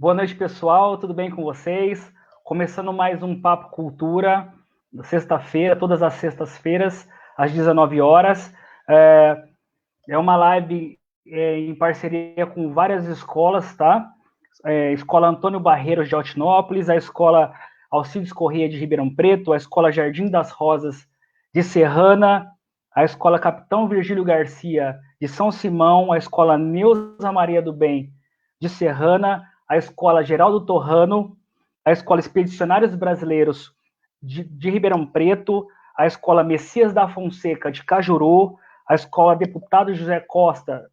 Boa noite, pessoal. Tudo bem com vocês? Começando mais um Papo Cultura, sexta-feira, todas as sextas-feiras, às 19 horas. É uma live em parceria com várias escolas, tá? Escola Antônio Barreiros de Altinópolis, a Escola Alcides Corrêa de Ribeirão Preto, a Escola Jardim das Rosas de Serrana, a Escola Capitão Virgílio Garcia de São Simão, a Escola Neuza Maria do Bem de Serrana, a Escola Geraldo Torrano, a Escola Expedicionários Brasileiros de Ribeirão Preto, a Escola Messias da Fonseca de Cajuru, a Escola Deputado José Costa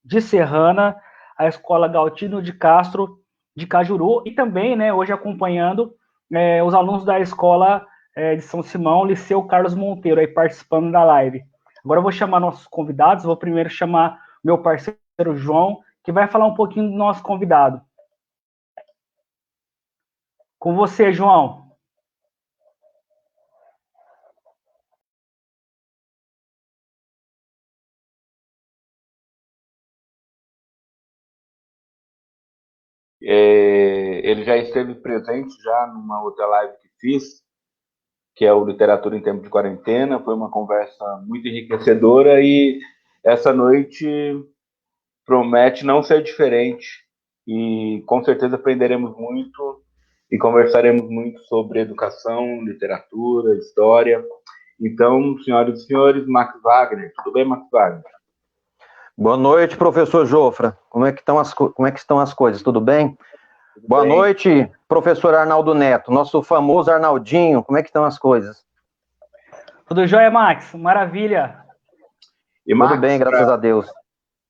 de Serrana, a Escola Galtino de Castro de Cajuru e também, né, hoje acompanhando os alunos da Escola de São Simão, Liceu Carlos Monteiro, aí participando da live. Agora eu vou chamar nossos convidados, vou primeiro chamar meu parceiro João, que vai falar um pouquinho do nosso convidado. Com você, João. Ele já esteve presente já numa outra live que fiz, que é o Literatura em Tempo de Quarentena. Foi uma conversa muito enriquecedora e essa noite promete não ser diferente. E com certeza aprenderemos muito e conversaremos muito sobre educação, literatura, história. Então, senhoras e senhores, Max Wagner. Tudo bem, Max Wagner? Boa noite, professor Jofra. Como é que estão as coisas? Tudo bem? Boa noite, professor Arnaldo Neto, nosso famoso Arnaldinho. Como é que estão as coisas? Tudo jóia, Max? Maravilha. E, Max, tudo bem, graças a Deus.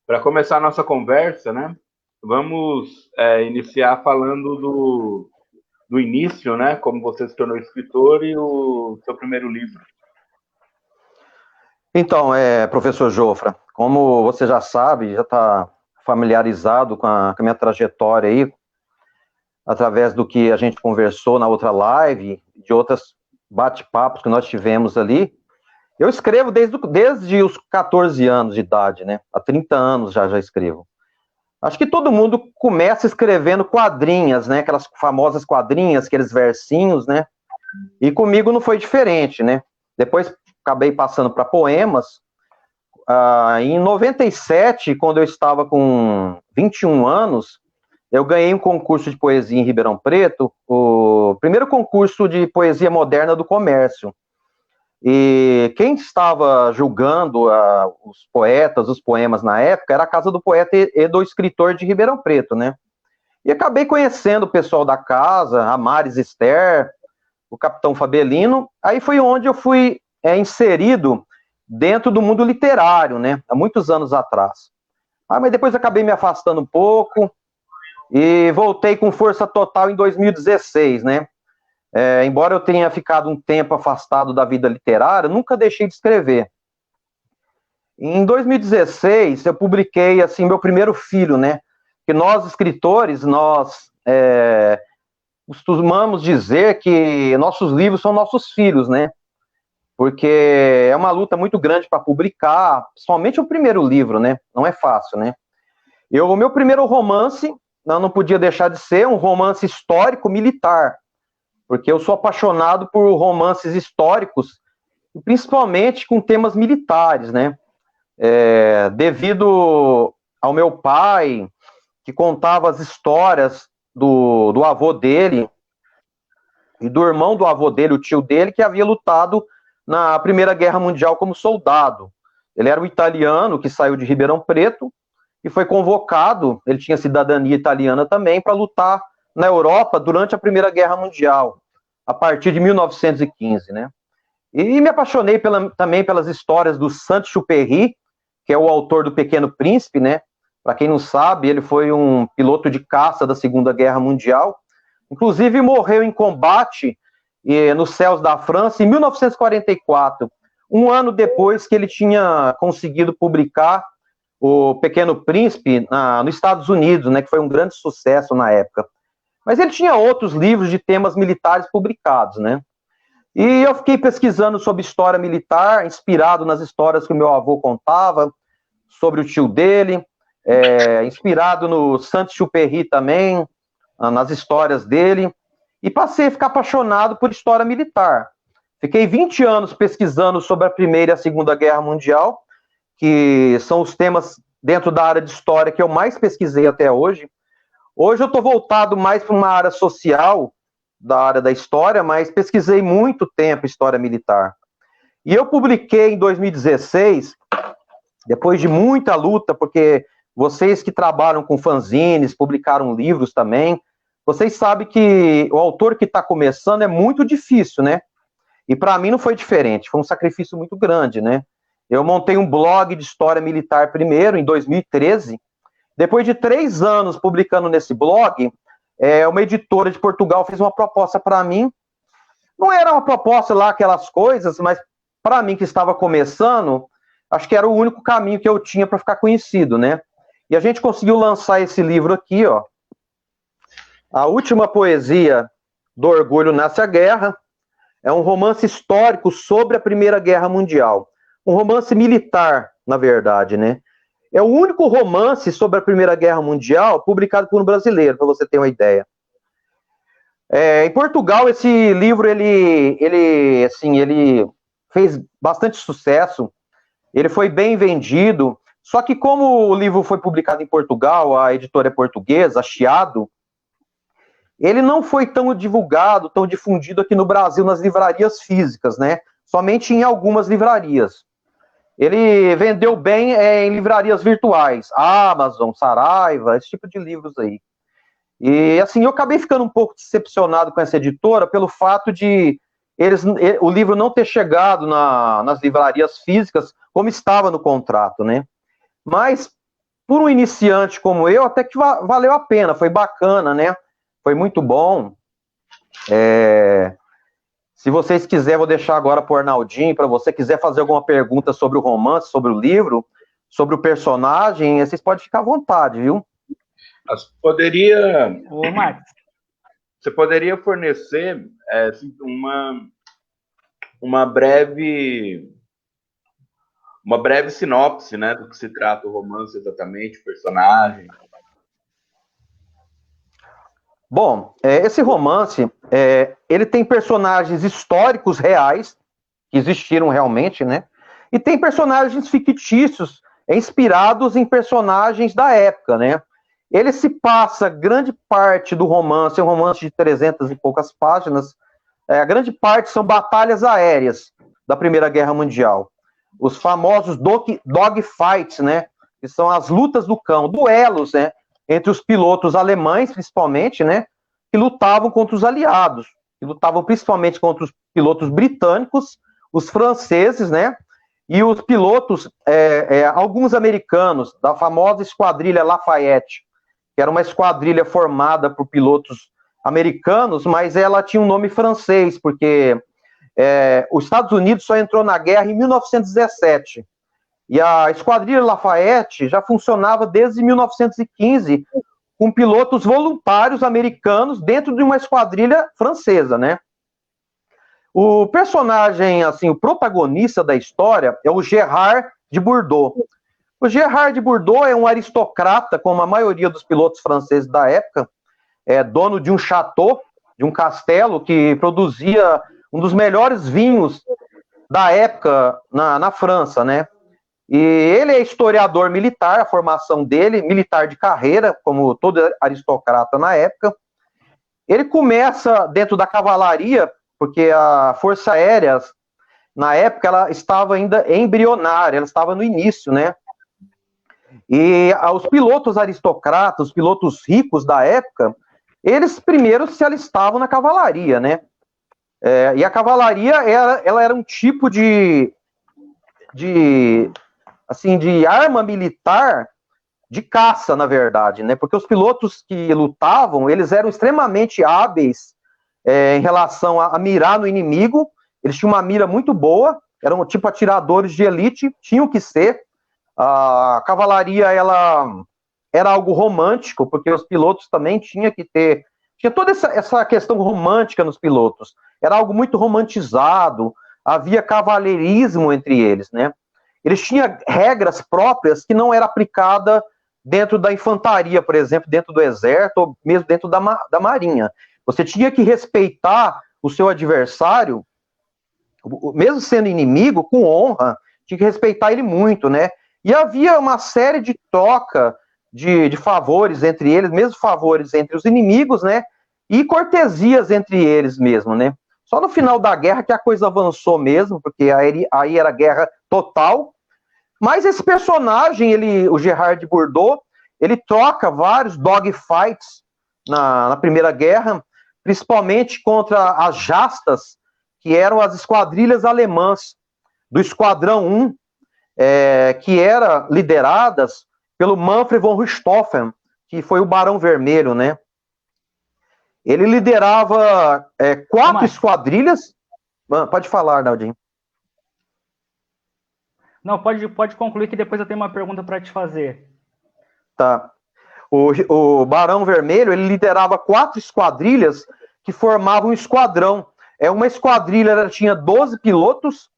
Para começar a nossa conversa, né? Vamos iniciar falando do início, né? Como você se tornou escritor e o seu primeiro livro. Então, professor Jofra, como você já sabe, já está familiarizado com a minha trajetória aí, através do que a gente conversou na outra live, de outros bate-papos que nós tivemos ali. Eu escrevo desde os 14 anos de idade, né? Há 30 anos já escrevo. Acho que todo mundo começa escrevendo quadrinhas, né? Aquelas famosas quadrinhas, aqueles versinhos, né? E comigo não foi diferente, né? Depois acabei passando para poemas. Em 97, quando eu estava com 21 anos, eu ganhei um concurso de poesia em Ribeirão Preto, o primeiro concurso de poesia moderna do comércio. E quem estava julgando os poetas, os poemas na época, era a Casa do Poeta e do Escritor de Ribeirão Preto, né? E acabei conhecendo o pessoal da casa, a Maris Esther, o Capitão Fabelino. Aí foi onde eu fui inserido dentro do mundo literário, né? Há muitos anos atrás. Mas depois acabei me afastando um pouco e voltei com força total em 2016, né? Embora eu tenha ficado um tempo afastado da vida literária, nunca deixei de escrever. Em 2016, eu publiquei, assim, meu primeiro filho, né? Que nós, escritores, nós costumamos dizer que nossos livros são nossos filhos, né? Porque é uma luta muito grande para publicar, somente o primeiro livro, né? Não é fácil, né? O meu primeiro romance, não podia deixar de ser um romance histórico-militar, porque eu sou apaixonado por romances históricos, principalmente com temas militares, né? Devido ao meu pai, que contava as histórias do avô dele e do irmão do avô dele, o tio dele, que havia lutado na Primeira Guerra Mundial como soldado. Ele era um italiano que saiu de Ribeirão Preto e foi convocado, ele tinha cidadania italiana também, para lutar na Europa durante a Primeira Guerra Mundial, a partir de 1915, né? E me apaixonei também pelas histórias do Saint-Exupéry, que é o autor do Pequeno Príncipe, né? Para quem não sabe, ele foi um piloto de caça da Segunda Guerra Mundial, inclusive morreu em combate nos céus da França em 1944, um ano depois que ele tinha conseguido publicar o Pequeno Príncipe nos Estados Unidos, né? Que foi um grande sucesso na época. Mas ele tinha outros livros de temas militares publicados, né? E eu fiquei pesquisando sobre história militar, inspirado nas histórias que o meu avô contava, sobre o tio dele, inspirado no Saint-Exupéry também, nas histórias dele, e passei a ficar apaixonado por história militar. Fiquei 20 anos pesquisando sobre a Primeira e a Segunda Guerra Mundial, que são os temas dentro da área de história que eu mais pesquisei até hoje. Hoje eu estou voltado mais para uma área social, da área da história, mas pesquisei muito tempo história militar. E eu publiquei em 2016, depois de muita luta, porque vocês que trabalham com fanzines, publicaram livros também, vocês sabem que o autor que está começando é muito difícil, né? E para mim não foi diferente, foi um sacrifício muito grande, né? Eu montei um blog de história militar primeiro, em 2013. Depois de 3 anos publicando nesse blog, uma editora de Portugal fez uma proposta para mim. Não era uma proposta lá, aquelas coisas, mas para mim que estava começando, acho que era o único caminho que eu tinha para ficar conhecido, né? E a gente conseguiu lançar esse livro aqui, ó. A Última Poesia do Orgulho Nasce a Guerra. É um romance histórico sobre a Primeira Guerra Mundial. Um romance militar, na verdade, né? É o único romance sobre a Primeira Guerra Mundial publicado por um brasileiro, para você ter uma ideia. Em Portugal, esse livro, ele fez bastante sucesso, ele foi bem vendido, só que como o livro foi publicado em Portugal, a editora é portuguesa, a Chiado, ele não foi tão divulgado, tão difundido aqui no Brasil nas livrarias físicas, né? Somente em algumas livrarias. Ele vendeu bem em livrarias virtuais, Amazon, Saraiva, esse tipo de livros aí. E assim, eu acabei ficando um pouco decepcionado com essa editora pelo fato de o livro não ter chegado nas livrarias físicas como estava no contrato, né? Mas, por um iniciante como eu, até que valeu a pena, foi bacana, né? Foi muito bom. Se vocês quiserem, vou deixar agora para o Arnaldinho, para você quiser fazer alguma pergunta sobre o romance, sobre o livro, sobre o personagem, vocês podem ficar à vontade, viu? Você poderia fornecer uma breve sinopse, né, do que se trata o romance exatamente, o personagem? Bom, esse romance, ele tem personagens históricos reais, que existiram realmente, né? E tem personagens fictícios, inspirados em personagens da época, né? Ele se passa grande parte do romance, é um romance de 300 e poucas páginas, a grande parte são batalhas aéreas da Primeira Guerra Mundial. Os famosos dogfights, né? Que são as lutas do cão, duelos, né? Entre os pilotos alemães, principalmente, né, que lutavam contra os aliados, que lutavam principalmente contra os pilotos britânicos, os franceses, né, e os pilotos, alguns americanos, da famosa esquadrilha Lafayette, que era uma esquadrilha formada por pilotos americanos, mas ela tinha um nome francês, porque os Estados Unidos só entrou na guerra em 1917, e a esquadrilha Lafayette já funcionava desde 1915, com pilotos voluntários americanos dentro de uma esquadrilha francesa, né? O personagem, assim, o protagonista da história é o Gerard de Bordeaux. O Gerard de Bordeaux é um aristocrata, como a maioria dos pilotos franceses da época, dono de um chateau, de um castelo que produzia um dos melhores vinhos da época na França, né? E ele é historiador militar, a formação dele, militar de carreira, como todo aristocrata na época. Ele começa dentro da cavalaria, porque a Força Aérea, na época, ela estava ainda embrionária, ela estava no início, né? E os pilotos aristocratas, os pilotos ricos da época, eles primeiro se alistavam na cavalaria, né? E a cavalaria, ela era um tipo de arma militar de caça, na verdade, né? Porque os pilotos que lutavam, eles eram extremamente hábeis em relação a mirar no inimigo, eles tinham uma mira muito boa, eram tipo atiradores de elite, tinham que ser. A cavalaria, ela era algo romântico, porque os pilotos também tinha toda essa questão romântica nos pilotos, era algo muito romantizado, havia cavalheirismo entre eles, né? Eles tinham regras próprias que não era aplicada dentro da infantaria, por exemplo, dentro do exército, ou mesmo dentro da marinha. Você tinha que respeitar o seu adversário, mesmo sendo inimigo, com honra, tinha que respeitar ele muito, né? E havia uma série de troca de favores entre eles, mesmo favores entre os inimigos, né? E cortesias entre eles mesmo, né? Só no final da guerra que a coisa avançou mesmo, porque aí era guerra total. Mas esse personagem, o Gerard Bourdeau, ele troca vários dogfights na Primeira Guerra, principalmente contra as Jastas, que eram as esquadrilhas alemãs do Esquadrão 1, que eram lideradas pelo Manfred von Richthofen, que foi o Barão Vermelho, né? Ele liderava 4 esquadrilhas. Pode falar, Arnaldinho. Não, pode concluir que depois eu tenho uma pergunta para te fazer. Tá. O Barão Vermelho, ele liderava 4 esquadrilhas que formavam um esquadrão. Uma esquadrilha, ela tinha 12 pilotos.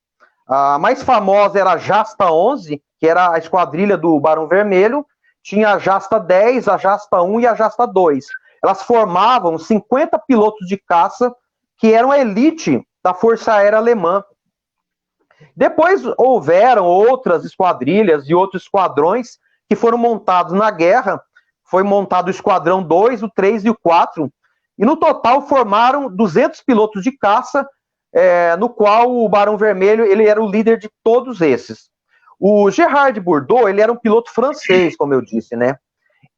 A mais famosa era a Jasta 11, que era a esquadrilha do Barão Vermelho. Tinha a Jasta 10, a Jasta 1 e a Jasta 2. Elas formavam 50 pilotos de caça, que eram a elite da Força Aérea Alemã. Depois houveram outras esquadrilhas e outros esquadrões que foram montados na guerra. Foi montado o Esquadrão 2, o 3 e o 4. E no total formaram 200 pilotos de caça, no qual o Barão Vermelho ele era o líder de todos esses. O Gerard Bourdeau, ele era um piloto francês, como eu disse, né?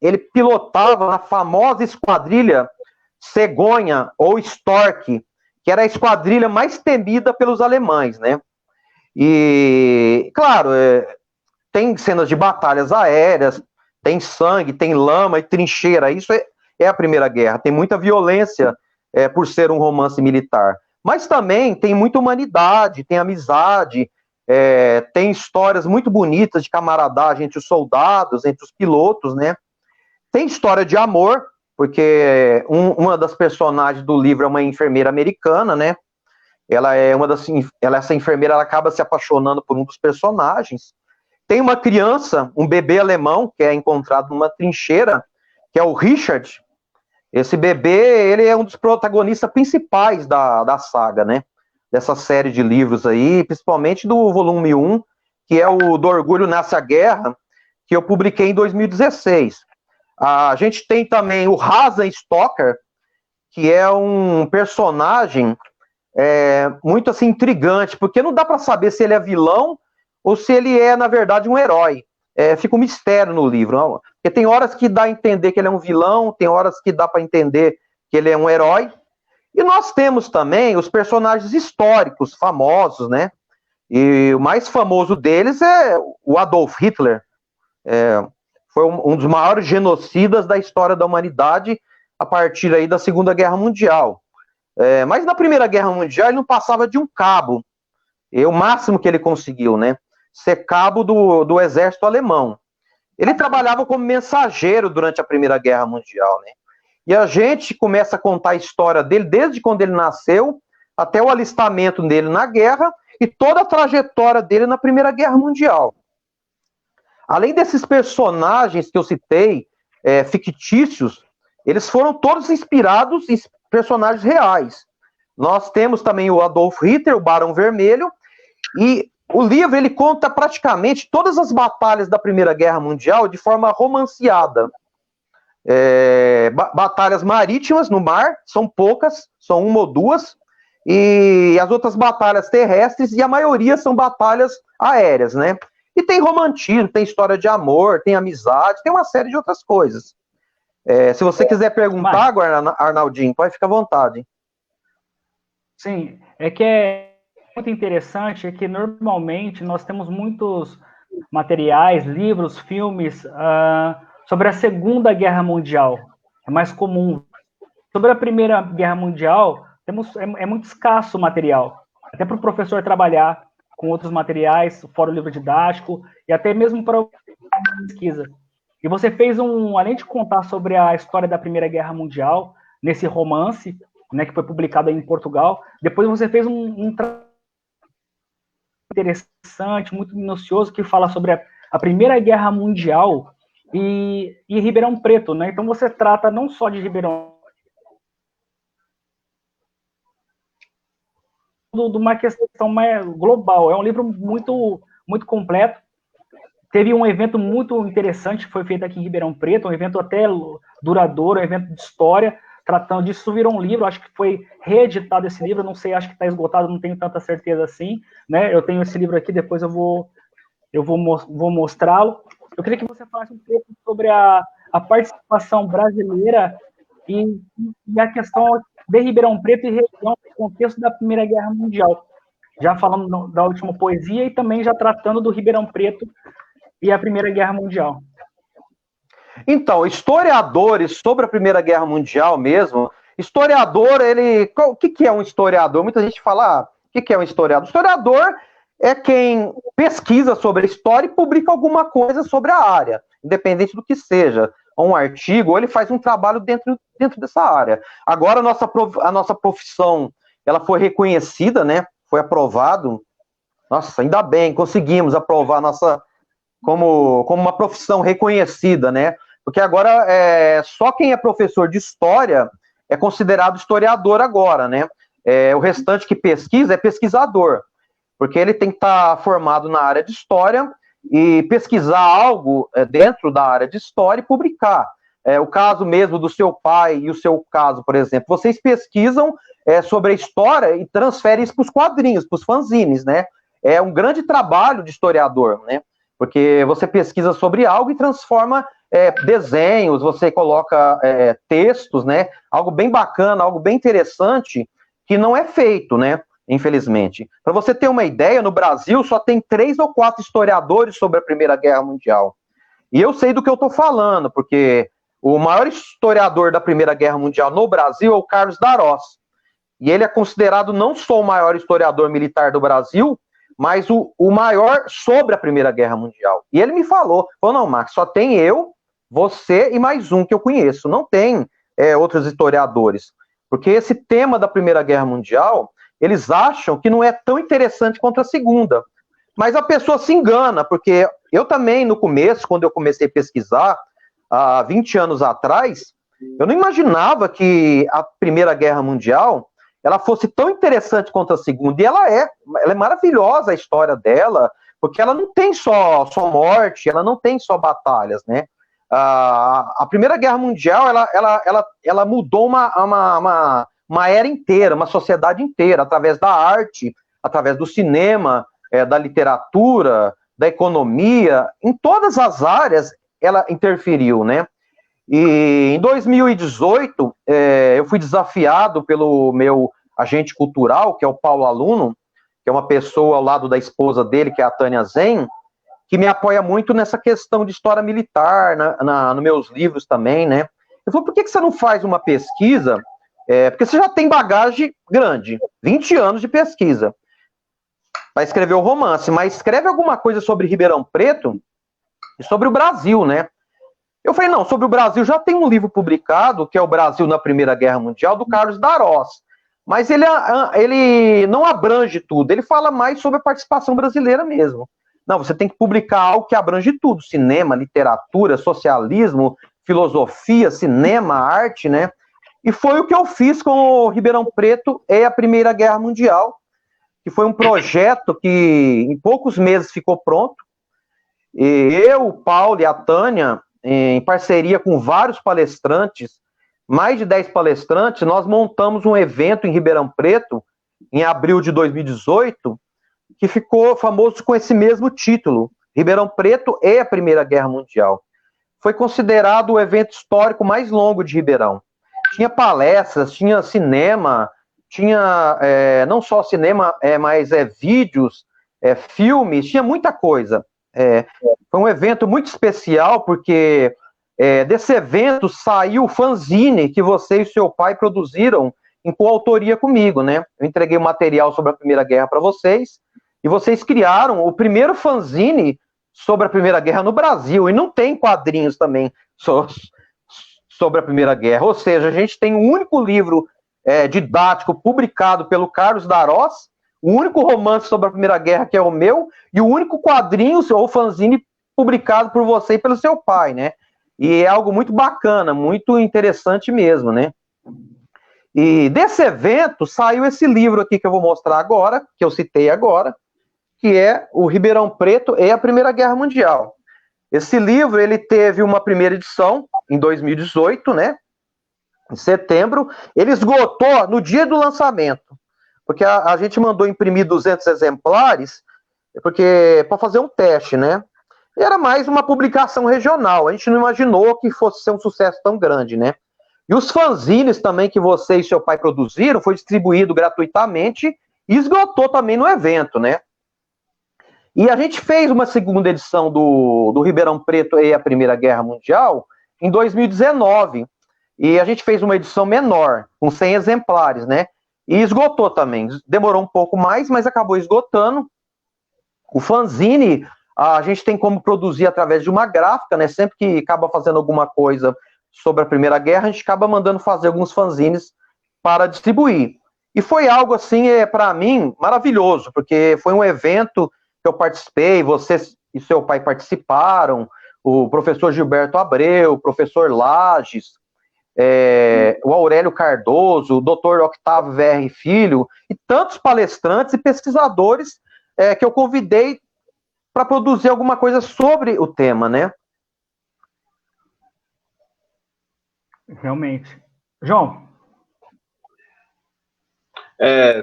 Ele pilotava na famosa esquadrilha Cegonha ou Stork, que era a esquadrilha mais temida pelos alemães, né? E, claro, tem cenas de batalhas aéreas, tem sangue, tem lama e trincheira. Isso é a Primeira Guerra. Tem muita violência por ser um romance militar. Mas também tem muita humanidade, tem amizade, tem histórias muito bonitas de camaradagem entre os soldados, entre os pilotos, né? Tem história de amor, porque uma das personagens do livro é uma enfermeira americana, né? Essa enfermeira, ela acaba se apaixonando por um dos personagens. Tem uma criança, um bebê alemão, que é encontrado numa trincheira, que é o Richard. Esse bebê, ele é um dos protagonistas principais da saga, né? Dessa série de livros aí, principalmente do volume 1, que é o Do Orgulho Nasce a Guerra, que eu publiquei em 2016. A gente tem também o Hasan Stoker, que é um personagem muito assim intrigante, porque não dá para saber se ele é vilão ou se ele é, na verdade, um herói. Fica um mistério no livro, não? Porque tem horas que dá a entender que ele é um vilão, tem horas que dá para entender que ele é um herói. E nós temos também os personagens históricos, famosos, né? E o mais famoso deles é o Adolf Hitler. Foi um dos maiores genocidas da história da humanidade a partir aí da Segunda Guerra Mundial. Mas na Primeira Guerra Mundial ele não passava de um cabo. O máximo que ele conseguiu, né? Ser cabo do exército alemão. Ele trabalhava como mensageiro durante a Primeira Guerra Mundial, né? E a gente começa a contar a história dele desde quando ele nasceu até o alistamento dele na guerra e toda a trajetória dele na Primeira Guerra Mundial. Além desses personagens que eu citei, fictícios, eles foram todos inspirados em personagens reais. Nós temos também o Adolf Hitler, o Barão Vermelho, e o livro ele conta praticamente todas as batalhas da Primeira Guerra Mundial de forma romanceada. Batalhas marítimas no mar, são poucas, são 1 ou 2, e as outras batalhas terrestres, e a maioria são batalhas aéreas, né? E tem romantismo, tem história de amor, tem amizade, tem uma série de outras coisas. Se você quiser perguntar agora, Arnaldinho, pode ficar à vontade. Sim, que é muito interessante, que normalmente nós temos muitos materiais, livros, filmes sobre a Segunda Guerra Mundial. É mais comum. Sobre a Primeira Guerra Mundial, é muito escasso o material. Até para o professor trabalhar com outros materiais, fora o livro didático, e até mesmo para pesquisa. E você fez além de contar sobre a história da Primeira Guerra Mundial, nesse romance, né, que foi publicado aí em Portugal, depois você fez um interessante, muito minucioso, que fala sobre a Primeira Guerra Mundial e Ribeirão Preto, né? Então você trata não só de Ribeirão, de uma questão mais global. É um livro muito completo. Teve um evento muito interessante que foi feito aqui em Ribeirão Preto, um evento até duradouro, um evento de história, tratando disso. Isso virou um livro, acho que foi reeditado esse livro, não sei, acho que está esgotado, não tenho tanta certeza assim, né? Eu tenho esse livro aqui, depois eu vou mostrá-lo. Eu queria que você falasse um pouco sobre a participação brasileira e a questão de Ribeirão Preto e região no contexto da Primeira Guerra Mundial. Já falando da última poesia e também já tratando do Ribeirão Preto e a Primeira Guerra Mundial. Então, historiadores sobre a Primeira Guerra Mundial mesmo, historiador, o que é um historiador? Muita gente fala, o que é um historiador? Historiador é quem pesquisa sobre a história e publica alguma coisa sobre a área, independente do que seja, um artigo, ou ele faz um trabalho dentro dessa área. Agora, a nossa profissão, ela foi reconhecida, né? Foi aprovado. Nossa, ainda bem, conseguimos aprovar como uma profissão reconhecida, né? Porque agora só quem é professor de história é considerado historiador agora, né? O restante que pesquisa é pesquisador, porque ele tem que estar formado na área de história e pesquisar algo dentro da área de história e publicar. O caso mesmo do seu pai e o seu caso, por exemplo, vocês pesquisam sobre a história e transferem isso para os quadrinhos, para os fanzines, né? É um grande trabalho de historiador, né? Porque você pesquisa sobre algo e transforma desenhos, você coloca textos, né? Algo bem bacana, algo bem interessante, que não é feito, né? Infelizmente. Para você ter uma ideia, no Brasil só tem 3 ou 4 historiadores sobre a Primeira Guerra Mundial. E eu sei do que eu estou falando, porque o maior historiador da Primeira Guerra Mundial no Brasil é o Carlos Darós. E ele é considerado não só o maior historiador militar do Brasil, mas o maior sobre a Primeira Guerra Mundial. E ele me falou, não, Max, só tem eu, você e mais um que eu conheço, não tem outros historiadores. Porque esse tema da Primeira Guerra Mundial, eles acham que não é tão interessante quanto a Segunda. Mas a pessoa se engana, porque eu também, no começo, quando eu comecei a pesquisar, há 20 anos atrás, eu não imaginava que a Primeira Guerra Mundial ela fosse tão interessante quanto a Segunda, e ela é maravilhosa a história dela, porque ela não tem só morte, ela não tem só batalhas, né? A Primeira Guerra Mundial, ela mudou uma era inteira, uma sociedade inteira, através da arte, através do cinema, da literatura, da economia, em todas as áreas ela interferiu, né? E em 2018, eu fui desafiado pelo meu agente cultural, que é o Paulo Aluno, que é uma pessoa ao lado da esposa dele, que é a Tânia Zen, que me apoia muito nessa questão de história militar, nos meus livros também, né? Ele falou, por que você não faz uma pesquisa? Porque você já tem bagagem grande, 20 anos de pesquisa, para escrever o romance, mas escreve alguma coisa sobre Ribeirão Preto e sobre o Brasil, né? Eu falei, não, sobre o Brasil já tem um livro publicado, que é o Brasil na Primeira Guerra Mundial, do Carlos Darós. Mas ele não abrange tudo, ele fala mais sobre a participação brasileira mesmo. Não, você tem que publicar algo que abrange tudo, cinema, literatura, socialismo, filosofia, cinema, arte, né? E foi o que eu fiz com o Ribeirão Preto e a Primeira Guerra Mundial, que foi um projeto que em poucos meses ficou pronto. E eu, o Paulo e a Tânia, em parceria com vários palestrantes, mais de 10 palestrantes, nós montamos um evento em Ribeirão Preto, em abril de 2018, que ficou famoso com esse mesmo título, Ribeirão Preto e a Primeira Guerra Mundial. Foi considerado o evento histórico mais longo de Ribeirão. Tinha palestras, tinha cinema, tinha não só cinema, mas vídeos, filmes, tinha muita coisa. Foi um evento muito especial, porque desse evento saiu o fanzine que você e seu pai produziram em coautoria comigo, né? Eu entreguei o material sobre a Primeira Guerra para vocês, e vocês criaram o primeiro fanzine sobre a Primeira Guerra no Brasil, e não tem quadrinhos também sobre a Primeira Guerra. Ou seja, a gente tem um único livro didático publicado pelo Carlos Darós, o único romance sobre a Primeira Guerra que é o meu, e o único quadrinho ou fanzine publicado por você e pelo seu pai, né? E é algo muito bacana, muito interessante mesmo, né? E desse evento saiu esse livro aqui que eu vou mostrar agora, que eu citei agora, que é o Ribeirão Preto e a Primeira Guerra Mundial. Esse livro, ele teve uma primeira edição em 2018, né? Em setembro. Ele esgotou no dia do lançamento, porque a gente mandou imprimir 200 exemplares, porque para fazer um teste, né? E era mais uma publicação regional. A gente não imaginou que fosse ser um sucesso tão grande, né? E os fanzines também que você e seu pai produziram foi distribuído gratuitamente e esgotou também no evento, né? E a gente fez uma segunda edição do Ribeirão Preto e a Primeira Guerra Mundial em 2019. E a gente fez uma edição menor, com 100 exemplares, né? E esgotou também. Demorou um pouco mais, mas acabou esgotando. O fanzine, a gente tem como produzir através de uma gráfica, né? Sempre que acaba fazendo alguma coisa sobre a Primeira Guerra, a gente acaba mandando fazer alguns fanzines para distribuir. E foi algo, assim, para mim, maravilhoso, porque foi um evento que eu participei, você e seu pai participaram, o professor Gilberto Abreu, o professor Lages, o Aurélio Cardoso, o doutor Octávio VR Filho, e tantos palestrantes e pesquisadores que eu convidei para produzir alguma coisa sobre o tema, né? Realmente. João?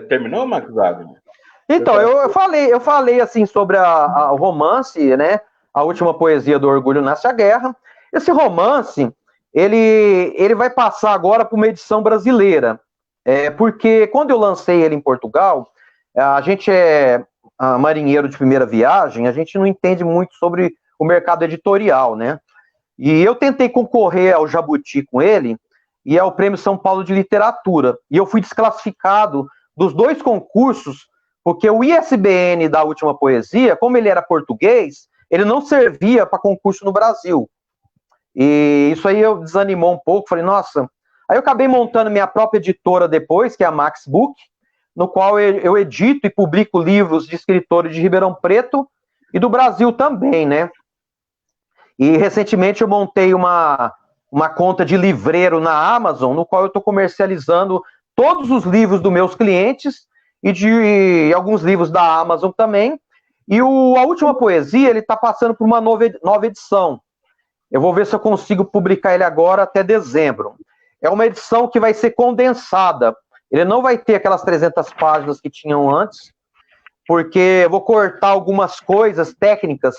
Terminou, Max Wagner? Então, eu falei assim sobre o romance, né? A Última Poesia do Orgulho Nasce a Guerra. Esse romance, ele vai passar agora para uma edição brasileira, porque quando eu lancei ele em Portugal, a gente é marinheiro de primeira viagem, a gente não entende muito sobre o mercado editorial, né? E eu tentei concorrer ao Jabuti com ele, e é o Prêmio São Paulo de Literatura. E eu fui desclassificado dos 2 concursos, porque o ISBN da Última Poesia, como ele era português, ele não servia para concurso no Brasil. E isso aí eu desanimou um pouco, falei, nossa... Aí eu acabei montando minha própria editora depois, que é a Max Book, no qual eu edito e publico livros de escritores de Ribeirão Preto e do Brasil também, né? E recentemente eu montei uma conta de livreiro na Amazon, no qual eu estou comercializando todos os livros dos meus clientes e de alguns livros da Amazon também. E a Última Poesia, ele está passando por uma nova edição. Eu vou ver se eu consigo publicar ele agora até dezembro. É uma edição que vai ser condensada. Ele não vai ter aquelas 300 páginas que tinham antes, porque eu vou cortar algumas coisas técnicas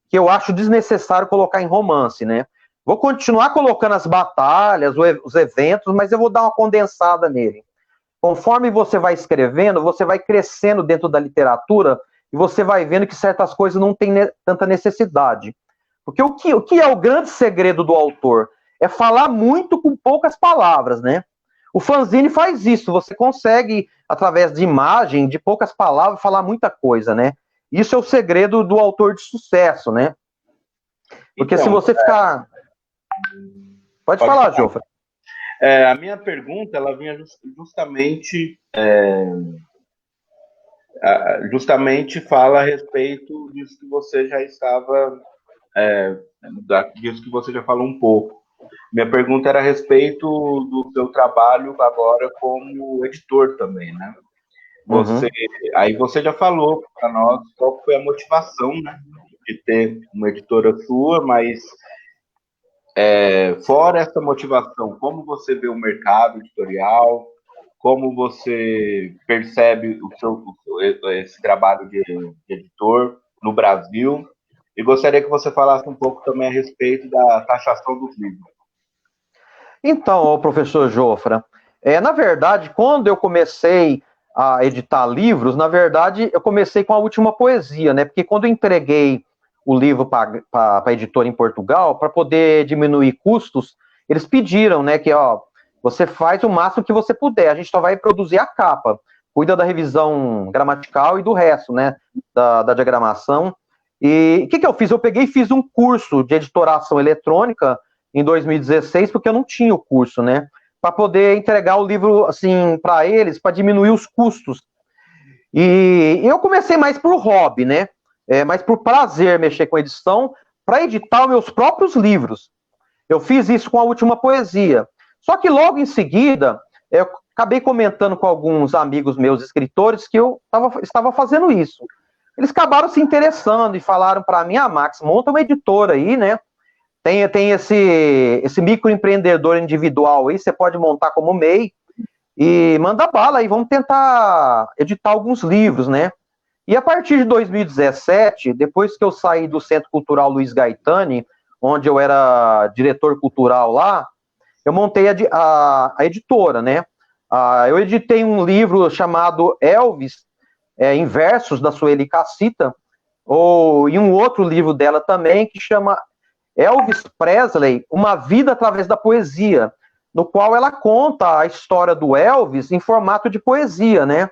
que eu acho desnecessário colocar em romance, né? Vou continuar colocando as batalhas, os eventos, mas eu vou dar uma condensada nele. Conforme você vai escrevendo, você vai crescendo dentro da literatura e você vai vendo que certas coisas não têm tanta necessidade. Porque o que é o grande segredo do autor? É falar muito com poucas palavras, né? O fanzine faz isso, você consegue, através de imagem, de poucas palavras, falar muita coisa, né? Isso é o segredo do autor de sucesso, né? Porque então, se você ficar... Pode falar, Jofre. A minha pergunta, ela vinha justamente fala a respeito disso que você já estava... disso que você já falou um pouco. Minha pergunta era a respeito do seu trabalho agora como editor também, né? Aí você já falou para nós qual foi a motivação, né, de ter uma editora sua, mas fora essa motivação, como você vê o mercado editorial, como você percebe esse trabalho de editor no Brasil, e gostaria que você falasse um pouco também a respeito da taxação dos livros. Então, professor Jofra, na verdade, quando eu comecei a editar livros, na verdade, eu comecei com a Última Poesia, né? Porque quando eu entreguei o livro para a editora em Portugal, para poder diminuir custos, eles pediram, né, que, você faz o máximo que você puder, a gente só vai produzir a capa, cuida da revisão gramatical e do resto, né, da diagramação. E o que eu fiz? Eu peguei e fiz um curso de editoração eletrônica em 2016, porque eu não tinha o curso, né? Para poder entregar o livro, assim, para eles, para diminuir os custos. E eu comecei mais por hobby, né? Mais por prazer mexer com edição, para editar os meus próprios livros. Eu fiz isso com a última poesia. Só que logo em seguida, eu acabei comentando com alguns amigos meus escritores que eu estava fazendo isso. Eles acabaram se interessando e falaram para mim, Max, monta uma editora aí, né? Tem esse microempreendedor individual aí, você pode montar como MEI e manda bala aí, vamos tentar editar alguns livros, né? E a partir de 2017, depois que eu saí do Centro Cultural Luiz Gaetani, onde eu era diretor cultural lá, eu montei a editora, né? Eu editei um livro chamado Elvis, em versos, da Sueli Cassita, e um outro livro dela também, que chama Elvis Presley, Uma Vida Através da Poesia, no qual ela conta a história do Elvis em formato de poesia, né?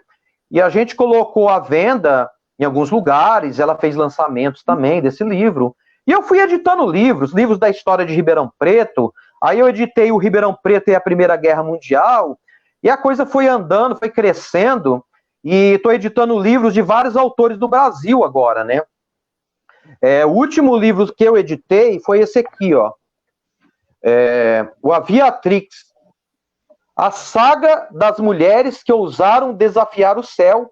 E a gente colocou à venda em alguns lugares, ela fez lançamentos também desse livro, e eu fui editando livros da história de Ribeirão Preto, aí eu editei o Ribeirão Preto e a Primeira Guerra Mundial, e a coisa foi andando, foi crescendo, e estou editando livros de vários autores do Brasil agora, né? O último livro que eu editei foi esse aqui, ó. O Aviatrix, a saga das mulheres que ousaram desafiar o céu.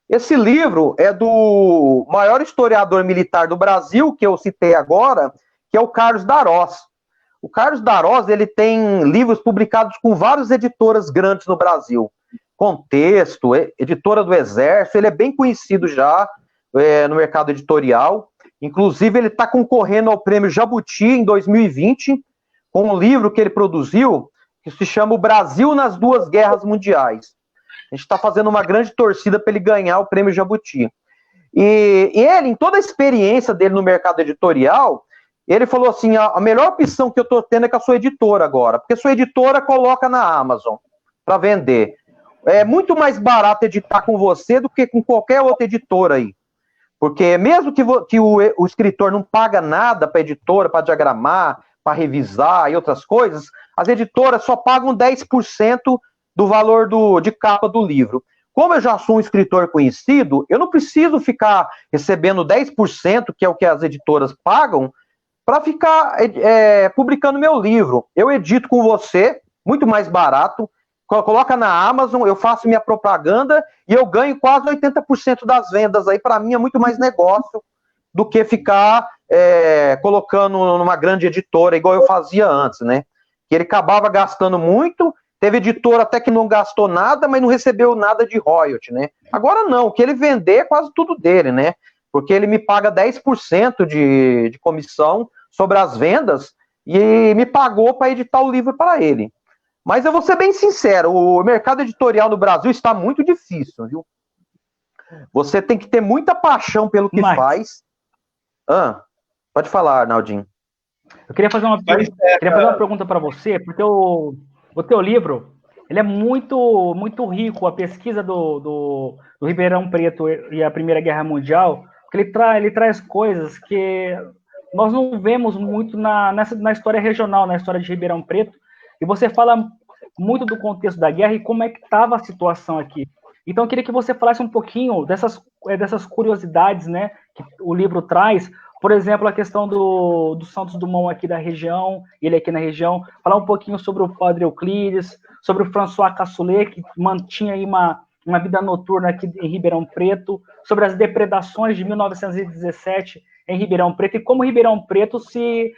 Esse livro é do maior historiador militar do Brasil, que eu citei agora, que é o Carlos Darós. O Carlos Darós, ele tem livros publicados com várias editoras grandes no Brasil. Contexto, editora do Exército, ele é bem conhecido já no mercado editorial. Inclusive, ele está concorrendo ao Prêmio Jabuti em 2020, com um livro que ele produziu, que se chama O Brasil nas Duas Guerras Mundiais. A gente está fazendo uma grande torcida para ele ganhar o Prêmio Jabuti. E ele, em toda a experiência dele no mercado editorial, ele falou assim, a melhor opção que eu estou tendo é com a sua editora agora, porque a sua editora coloca na Amazon para vender. É muito mais barato editar com você do que com qualquer outra editora aí. Porque mesmo que o escritor não paga nada para a editora, para diagramar, para revisar e outras coisas, as editoras só pagam 10% do valor de capa do livro. Como eu já sou um escritor conhecido, eu não preciso ficar recebendo 10%, que é o que as editoras pagam, para ficar publicando meu livro. Eu edito com você, muito mais barato, coloca na Amazon, eu faço minha propaganda e eu ganho quase 80% das vendas. Aí, para mim, é muito mais negócio do que ficar colocando numa grande editora, igual eu fazia antes, né? Que ele acabava gastando muito, teve editora até que não gastou nada, mas não recebeu nada de royalty, né? Agora não, o que ele vender é quase tudo dele, né? Porque ele me paga 10% de comissão sobre as vendas e me pagou para editar o livro para ele. Mas eu vou ser bem sincero, o mercado editorial no Brasil está muito difícil, viu? Você tem que ter muita paixão pelo que faz. Pode falar, Arnaldinho. Eu queria fazer uma pergunta para você, porque o teu livro, ele é muito, muito rico, a pesquisa do Ribeirão Preto e a Primeira Guerra Mundial, porque ele traz coisas que nós não vemos muito na história regional, na história de Ribeirão Preto, e você fala muito do contexto da guerra e como é que estava a situação aqui. Então, eu queria que você falasse um pouquinho dessas curiosidades, né, que o livro traz. Por exemplo, a questão do Santos Dumont aqui da região, ele aqui na região. Falar um pouquinho sobre o Padre Euclides, sobre o François Cassoulet, que mantinha aí uma vida noturna aqui em Ribeirão Preto, sobre as depredações de 1917 em Ribeirão Preto, e como Ribeirão Preto se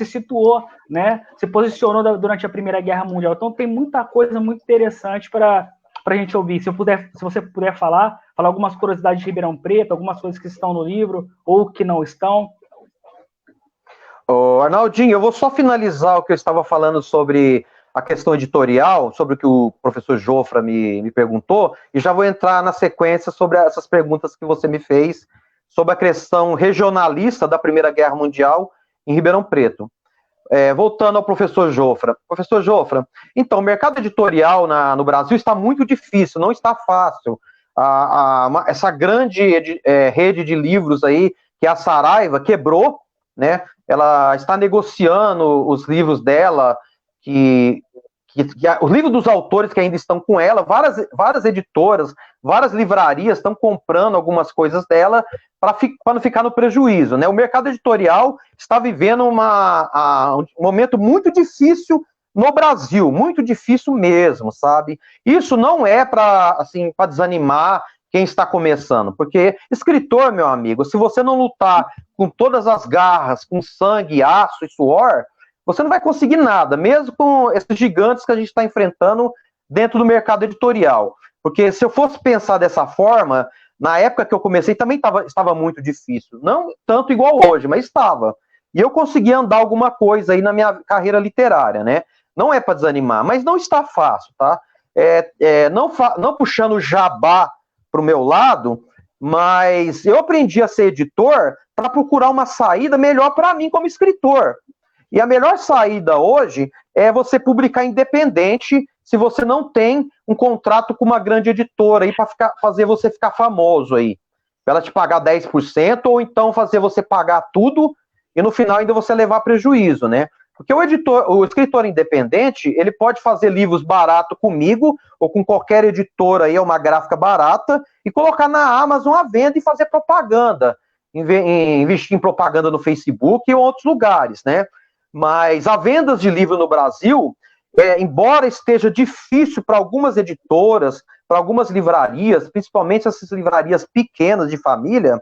situou, né, se posicionou durante a Primeira Guerra Mundial. Então tem muita coisa muito interessante para a gente ouvir. Se você puder falar algumas curiosidades de Ribeirão Preto, algumas coisas que estão no livro ou que não estão. Arnaldinho, eu vou só finalizar o que eu estava falando sobre a questão editorial, sobre o que o professor Jofra me perguntou, e já vou entrar na sequência sobre essas perguntas que você me fez sobre a questão regionalista da Primeira Guerra Mundial em Ribeirão Preto. Voltando ao professor Jofra. Professor Jofra, então, o mercado editorial no Brasil está muito difícil, não está fácil. Essa grande rede de livros aí, que é a Saraiva, quebrou, né? Ela está negociando os livros dela, que os livros dos autores que ainda estão com ela, várias editoras, várias livrarias estão comprando algumas coisas dela para não ficar no prejuízo, né? O mercado editorial está vivendo um momento muito difícil no Brasil, muito difícil mesmo, sabe? Isso não é para desanimar quem está começando, porque escritor, meu amigo, se você não lutar com todas as garras, com sangue, aço e suor, você não vai conseguir nada, mesmo com esses gigantes que a gente está enfrentando dentro do mercado editorial. Porque se eu fosse pensar dessa forma, na época que eu comecei também estava muito difícil. Não tanto igual hoje, mas estava. E eu consegui andar alguma coisa aí na minha carreira literária, né? Não é para desanimar, mas não está fácil, tá? Não puxando jabá para o meu lado, mas eu aprendi a ser editor para procurar uma saída melhor para mim como escritor. E a melhor saída hoje é você publicar independente se você não tem um contrato com uma grande editora aí para fazer você ficar famoso aí. Para ela te pagar 10% ou então fazer você pagar tudo e no final ainda você levar prejuízo, né? Porque o escritor independente, ele pode fazer livros baratos comigo ou com qualquer editora aí, uma gráfica barata, e colocar na Amazon à venda e fazer propaganda, investir em propaganda no Facebook e em outros lugares, né? Mas a venda de livro no Brasil, embora esteja difícil para algumas editoras, para algumas livrarias, principalmente essas livrarias pequenas de família,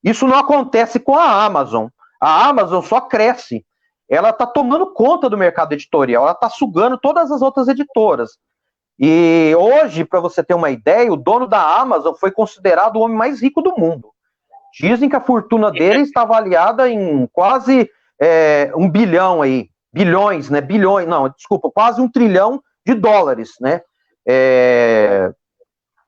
isso não acontece com a Amazon. A Amazon só cresce. Ela está tomando conta do mercado editorial, ela está sugando todas as outras editoras. E hoje, para você ter uma ideia, o dono da Amazon foi considerado o homem mais rico do mundo. Dizem que a fortuna dele está avaliada em quase 1 bilhão aí, bilhões, né? Bilhões, não, desculpa, quase 1 trilhão de dólares, né?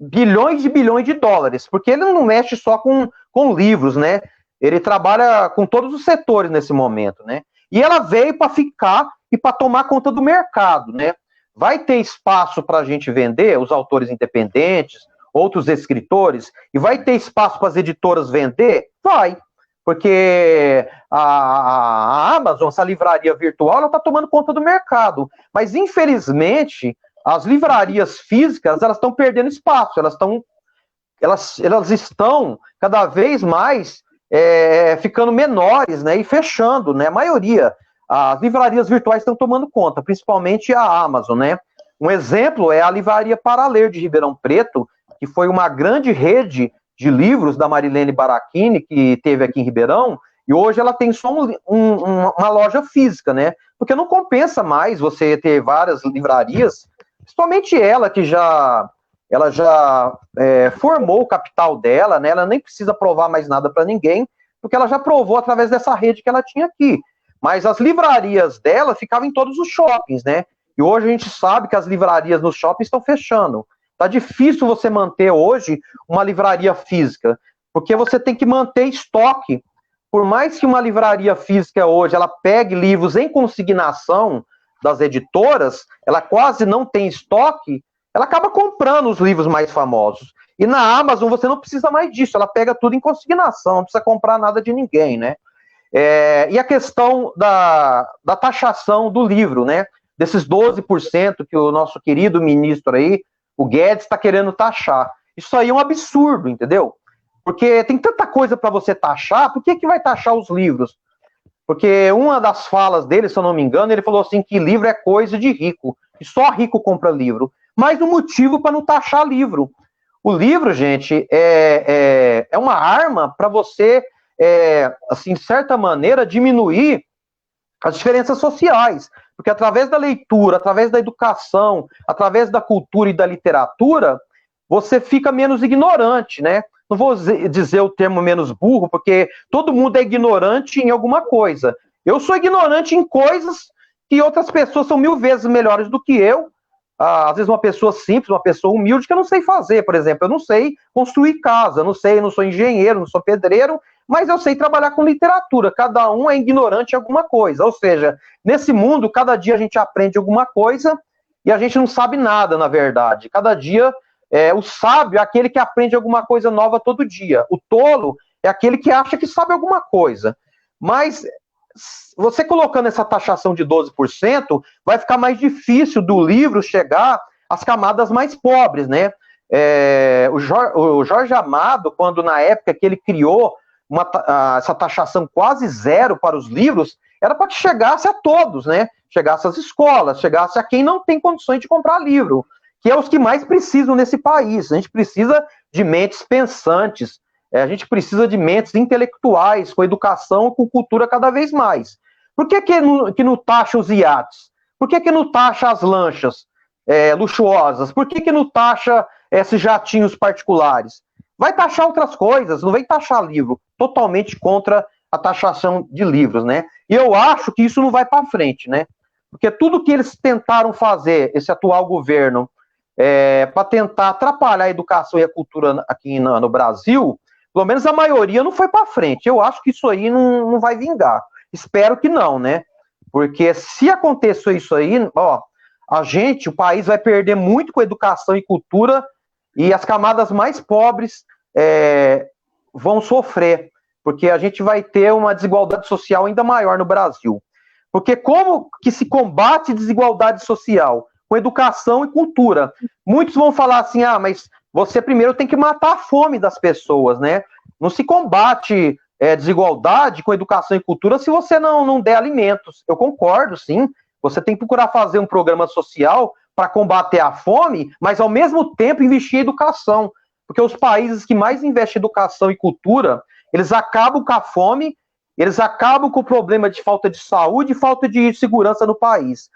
Bilhões de dólares, porque ele não mexe só com livros, né? Ele trabalha com todos os setores nesse momento, né? E ela veio para ficar e para tomar conta do mercado, né? Vai ter espaço para a gente vender, os autores independentes, outros escritores, e vai ter espaço para as editoras vender? Vai. Porque a Amazon, essa livraria virtual, ela está tomando conta do mercado. Mas, infelizmente, as livrarias físicas, elas estão perdendo espaço, elas estão cada vez mais ficando menores, né, e fechando, né, a maioria. As livrarias virtuais estão tomando conta, principalmente a Amazon, né. Um exemplo é a Livraria Para Ler de Ribeirão Preto, que foi uma grande rede de livros da Marilene Barachini, que teve aqui em Ribeirão, e hoje ela tem só uma loja física, né, porque não compensa mais você ter várias livrarias, principalmente ela já formou o capital dela, né? Ela nem precisa provar mais nada para ninguém, porque ela já provou através dessa rede que ela tinha aqui. Mas as livrarias dela ficavam em todos os shoppings, né? E hoje a gente sabe que as livrarias nos shoppings estão fechando. Tá difícil você manter hoje uma livraria física, porque você tem que manter estoque. Por mais que uma livraria física hoje ela pegue livros em consignação das editoras, ela quase não tem estoque, ela acaba comprando os livros mais famosos. E na Amazon você não precisa mais disso, ela pega tudo em consignação, não precisa comprar nada de ninguém, né? E a questão da taxação do livro, né? Desses 12% que o nosso querido ministro aí, o Guedes, está querendo taxar. Isso aí é um absurdo, entendeu? Porque tem tanta coisa para você taxar, por que vai taxar os livros? Porque uma das falas dele, se eu não me engano, ele falou assim que livro é coisa de rico, e só rico compra livro. Mas um motivo para não taxar livro. O livro, gente, é uma arma para você, assim, de certa maneira, diminuir as diferenças sociais. Porque através da leitura, através da educação, através da cultura e da literatura, você fica menos ignorante, né? Não vou dizer o termo menos burro, porque todo mundo é ignorante em alguma coisa. Eu sou ignorante em coisas que outras pessoas são 1000 vezes melhores do que eu. Às vezes uma pessoa simples, uma pessoa humilde que eu não sei fazer, por exemplo. Eu não sei construir casa, eu não sou engenheiro, não sou pedreiro, mas eu sei trabalhar com literatura. Cada um é ignorante em alguma coisa. Ou seja, nesse mundo, cada dia a gente aprende alguma coisa e a gente não sabe nada, na verdade. Cada dia, o sábio é aquele que aprende alguma coisa nova todo dia. O tolo é aquele que acha que sabe alguma coisa. Mas você colocando essa taxação de 12%, vai ficar mais difícil do livro chegar às camadas mais pobres, né? O Jorge Amado, quando na época que ele criou essa taxação quase zero para os livros, era para que chegasse a todos, né? Chegasse às escolas, chegasse a quem não tem condições de comprar livro, que é os que mais precisam nesse país. A gente precisa de mentes pensantes, a gente precisa de mentes intelectuais, com educação e com cultura cada vez mais. Por que não taxa os iates? Por que não taxa as lanchas luxuosas? Por que não taxa esses jatinhos particulares? Vai taxar outras coisas, não vem taxar livro. Totalmente contra a taxação de livros, né? E eu acho que isso não vai para frente, né? Porque tudo que eles tentaram fazer, esse atual governo, para tentar atrapalhar a educação e a cultura aqui no Brasil, pelo menos a maioria não foi para frente. Eu acho que isso aí não vai vingar. Espero que não, né? Porque se acontecer isso aí, o país vai perder muito com educação e cultura, e as camadas mais pobres vão sofrer, porque a gente vai ter uma desigualdade social ainda maior no Brasil. Porque como que se combate desigualdade social? Com educação e cultura. Muitos vão falar assim, mas você primeiro tem que matar a fome das pessoas, né? Não se combate desigualdade com educação e cultura se você não der alimentos. Eu concordo, sim. Você tem que procurar fazer um programa social para combater a fome, mas ao mesmo tempo investir em educação. Porque os países que mais investem em educação e cultura, eles acabam com a fome, eles acabam com o problema de falta de saúde e falta de segurança no país.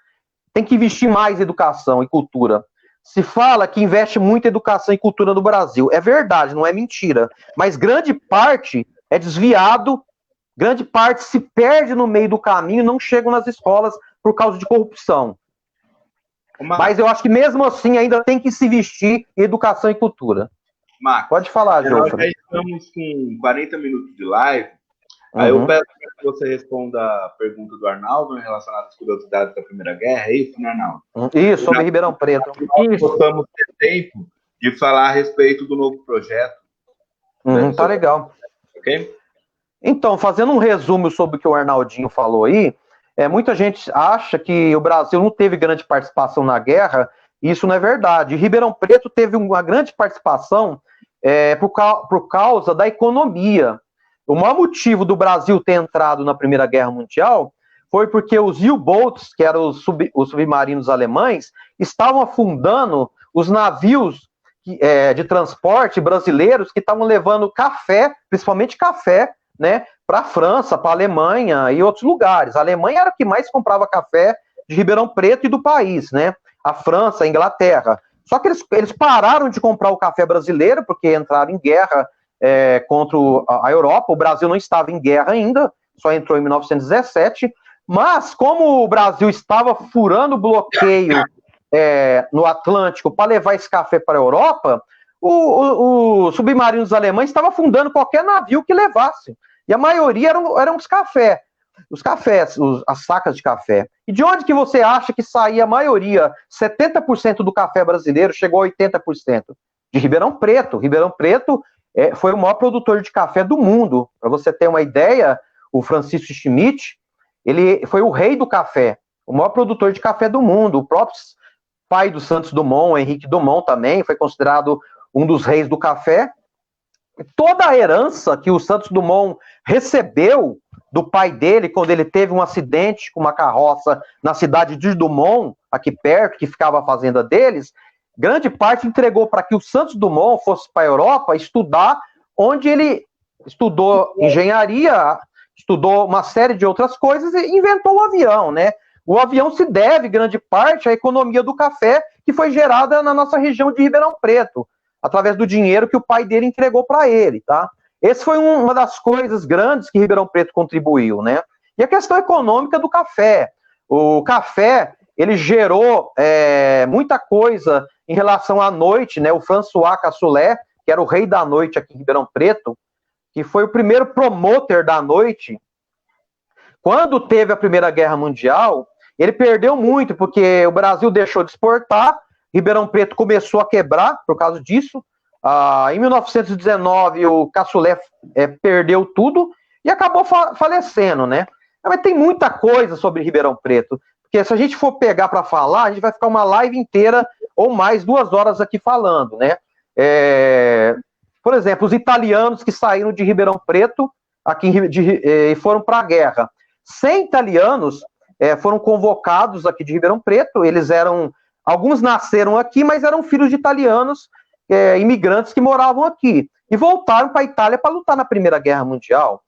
Tem que investir mais em educação e cultura. Se fala que investe muito em educação e cultura no Brasil. É verdade, não é mentira. Mas grande parte é desviado, grande parte se perde no meio do caminho, não chegam nas escolas por causa de corrupção. Mas eu acho que mesmo assim ainda tem que se investir em educação e cultura. Marcos, pode falar, Jofre. Nós já estamos com 40 minutos de live. Aí eu peço que você responda a pergunta do Arnaldo em relação às curiosidades da Primeira Guerra. É isso, né, Arnaldo? Isso, sobre Ribeirão Preto. Nós possamos ter tempo de falar a respeito do novo projeto. Tá legal. Ok? Então, fazendo um resumo sobre o que o Arnaldinho falou aí, muita gente acha que o Brasil não teve grande participação na guerra, e isso não é verdade. Ribeirão Preto teve uma grande participação por causa da economia. O maior motivo do Brasil ter entrado na Primeira Guerra Mundial foi porque os U-boats, que eram os submarinos alemães, estavam afundando os navios de transporte brasileiros que estavam levando café, principalmente café, né, para a França, para a Alemanha e outros lugares. A Alemanha era a que mais comprava café de Ribeirão Preto e do país, né? A França, a Inglaterra. Só que eles pararam de comprar o café brasileiro porque entraram em guerra contra a Europa. O Brasil não estava em guerra ainda, só entrou em 1917. Mas como o Brasil estava furando o bloqueio no Atlântico para levar esse café para a Europa, os submarinos alemães estavam afundando qualquer navio que levasse. E a maioria eram os cafés, as sacas de café. E de onde que você acha que saía a maioria? 70% do café brasileiro chegou a 80%. De Ribeirão Preto. Ribeirão Preto foi o maior produtor de café do mundo. Para você ter uma ideia, o Francisco Schmidt, ele foi o rei do café, o maior produtor de café do mundo. O próprio pai do Santos Dumont, Henrique Dumont, também foi considerado um dos reis do café. Toda a herança que o Santos Dumont recebeu do pai dele, quando ele teve um acidente com uma carroça na cidade de Dumont, aqui perto, que ficava a fazenda deles, grande parte entregou para que o Santos Dumont fosse para a Europa estudar, onde ele estudou engenharia, estudou uma série de outras coisas e inventou o avião, né? O avião se deve, grande parte, à economia do café que foi gerada na nossa região de Ribeirão Preto, através do dinheiro que o pai dele entregou para ele, tá? Esse foi uma das coisas grandes que Ribeirão Preto contribuiu, né? E a questão econômica do café. O café, ele gerou muita coisa em relação à noite, né? O François Cassoulet, que era o rei da noite aqui em Ribeirão Preto, que foi o primeiro promotor da noite. Quando teve a Primeira Guerra Mundial, ele perdeu muito, porque o Brasil deixou de exportar, Ribeirão Preto começou a quebrar por causa disso. Em 1919, o Cassoulet perdeu tudo e acabou falecendo, né? Mas tem muita coisa sobre Ribeirão Preto, porque se a gente for pegar para falar, a gente vai ficar uma live inteira ou mais 2 horas aqui falando, né? Por exemplo, os italianos que saíram de Ribeirão Preto aqui e foram para a guerra. 100 italianos foram convocados aqui de Ribeirão Preto, alguns nasceram aqui, mas eram filhos de italianos, imigrantes que moravam aqui, e voltaram para a Itália para lutar na Primeira Guerra Mundial.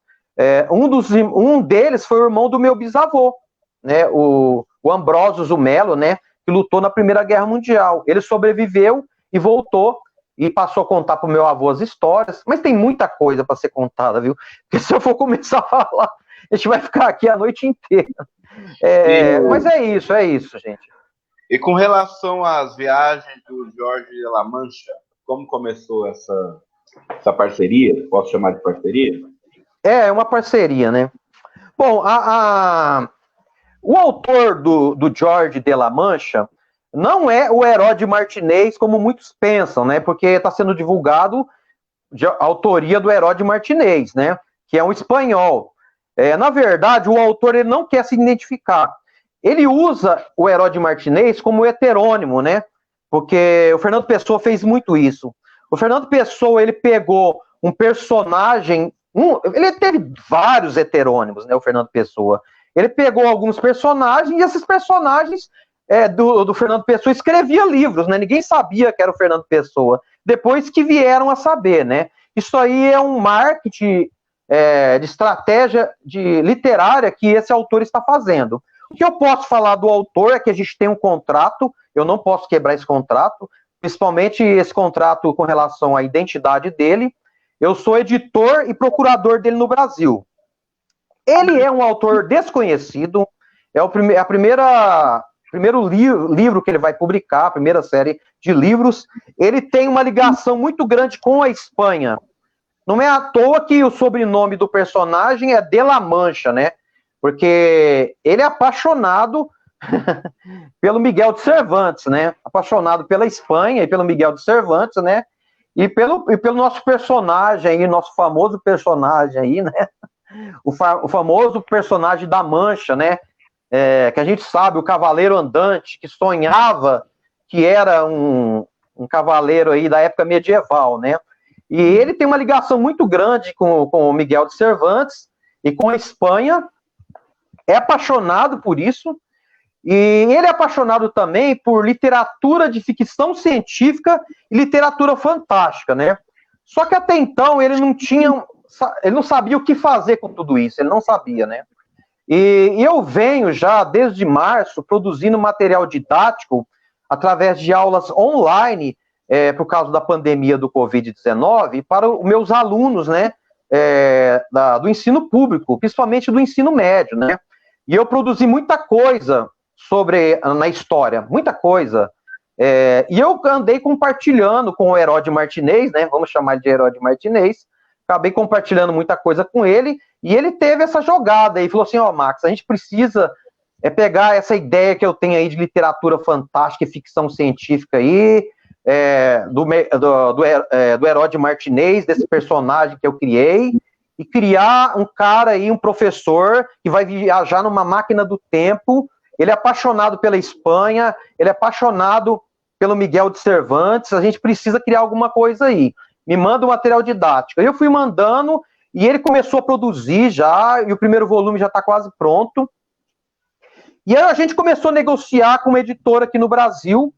Um deles foi o irmão do meu bisavô, né, o Ambrósio Zumelo, né, que lutou na Primeira Guerra Mundial. Ele sobreviveu e voltou, e passou a contar para o meu avô as histórias, mas tem muita coisa para ser contada, viu? Porque se eu for começar a falar, a gente vai ficar aqui a noite inteira. Mas é isso, gente. E com relação às viagens do Jorge de La Mancha, como começou essa parceria? Posso chamar de parceria? É uma parceria, né? Bom, o autor do Jorge de La Mancha não é o Herói Martinez, como muitos pensam, né? Porque está sendo divulgado a autoria do Herói Martinez, né? Que é um espanhol. Na verdade, o autor ele não quer se identificar. Ele usa o Herói Martinez como heterônimo, né? Porque o Fernando Pessoa fez muito isso. O Fernando Pessoa, ele pegou um personagem... ele teve vários heterônimos, né? O Fernando Pessoa. Ele pegou alguns personagens e esses personagens do Fernando Pessoa escrevia livros, né? Ninguém sabia que era o Fernando Pessoa. Depois que vieram a saber, né? Isso aí é um marketing de estratégia literária que esse autor está fazendo. O que eu posso falar do autor é que a gente tem um contrato, eu não posso quebrar esse contrato, principalmente esse contrato com relação à identidade dele. Eu sou editor e procurador dele no Brasil. Ele é um autor desconhecido, é o primeiro livro que ele vai publicar, a primeira série de livros. Ele tem uma ligação muito grande com a Espanha. Não é à toa que o sobrenome do personagem é de La Mancha, né? Porque ele é apaixonado pelo Miguel de Cervantes, né? Apaixonado pela Espanha e pelo Miguel de Cervantes, né? E pelo nosso personagem aí, nosso famoso personagem aí, né? O famoso personagem da Mancha, né? Que a gente sabe, o cavaleiro andante, que sonhava que era um cavaleiro aí da época medieval, né? E ele tem uma ligação muito grande com o Miguel de Cervantes e com a Espanha, é apaixonado por isso, e ele é apaixonado também por literatura de ficção científica e literatura fantástica, né? Só que até então ele não sabia o que fazer com tudo isso, ele não sabia, né? E eu venho já, desde março, produzindo material didático através de aulas online, por causa da pandemia do Covid-19, para os meus alunos, né, do ensino público, principalmente do ensino médio, né? E eu produzi muita coisa na história, muita coisa. E eu andei compartilhando com o Herói Martinez, né? Vamos chamar de Herói Martinez. Acabei compartilhando muita coisa com ele, e ele teve essa jogada e falou assim: Max, a gente precisa pegar essa ideia que eu tenho aí de literatura fantástica e ficção científica aí, do Herói Martinez, desse personagem que eu criei, e criar um cara aí, um professor, que vai viajar numa máquina do tempo. Ele é apaixonado pela Espanha, ele é apaixonado pelo Miguel de Cervantes, a gente precisa criar alguma coisa aí. Me manda um material didático. Eu fui mandando, e ele começou a produzir já, e o primeiro volume já está quase pronto. E aí a gente começou a negociar com uma editora aqui no Brasil,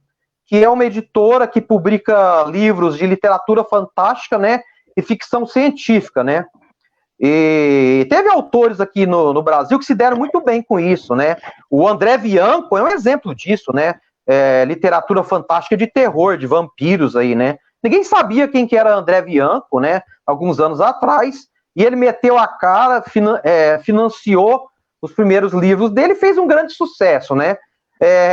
que é uma editora que publica livros de literatura fantástica, né, e ficção científica, né. E teve autores aqui no Brasil que se deram muito bem com isso, né. O André Bianco é um exemplo disso, né, literatura fantástica de terror, de vampiros aí, né. Ninguém sabia quem que era André Bianco, né, alguns anos atrás, e ele meteu a cara, financiou os primeiros livros dele, fez um grande sucesso, né.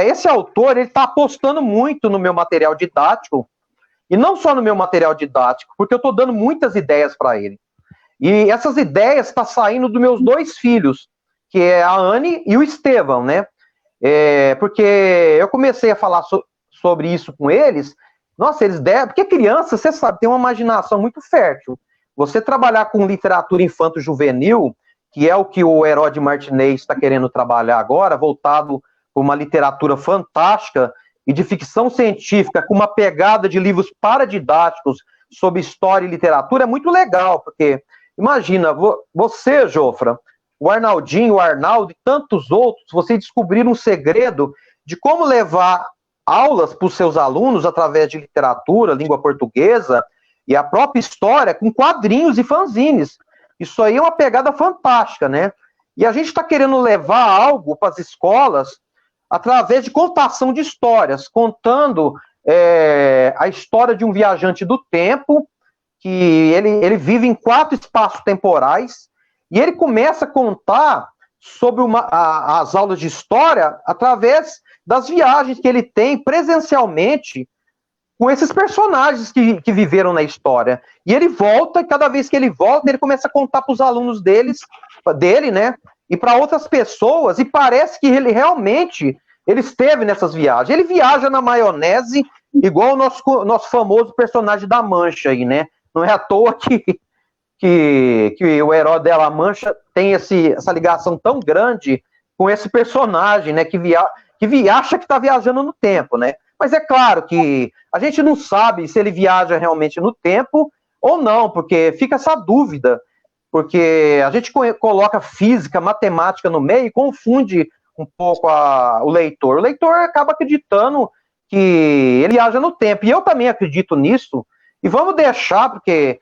Esse autor, ele está apostando muito no meu material didático, e não só no meu material didático, porque eu estou dando muitas ideias para ele. E essas ideias estão saindo dos meus 2 filhos, que é a Anne e o Estevão, né? Porque eu comecei a falar sobre isso com eles. Nossa, eles devem... Porque criança, você sabe, tem uma imaginação muito fértil. Você trabalhar com literatura infanto-juvenil, que é o que o Herói Martinez está querendo trabalhar agora, voltado para uma literatura fantástica e de ficção científica, com uma pegada de livros paradidáticos sobre história e literatura, é muito legal, porque, imagina, você, Jofra, o Arnaldinho, o Arnaldo e tantos outros, vocês descobriram um segredo de como levar aulas para os seus alunos através de literatura, língua portuguesa e a própria história com quadrinhos e fanzines. Isso aí é uma pegada fantástica, né? E a gente está querendo levar algo para as escolas através de contação de histórias, contando a história de um viajante do tempo, que ele vive em 4 espaços temporais, e ele começa a contar sobre as aulas de história através das viagens que ele tem presencialmente com esses personagens que viveram na história. E ele volta, e cada vez que ele volta, ele começa a contar para os alunos dele, né? E para outras pessoas, e parece que ele realmente esteve nessas viagens. Ele viaja na maionese, igual o nosso famoso personagem da Mancha aí, né? Não é à toa que o Herói de La Mancha tem essa ligação tão grande com esse personagem, né? Que acha que está viajando no tempo, né? Mas é claro que a gente não sabe se ele viaja realmente no tempo ou não, porque fica essa dúvida, porque a gente coloca física, matemática no meio e confunde um pouco o leitor. O leitor acaba acreditando que ele viaja no tempo, e eu também acredito nisso, e vamos deixar, porque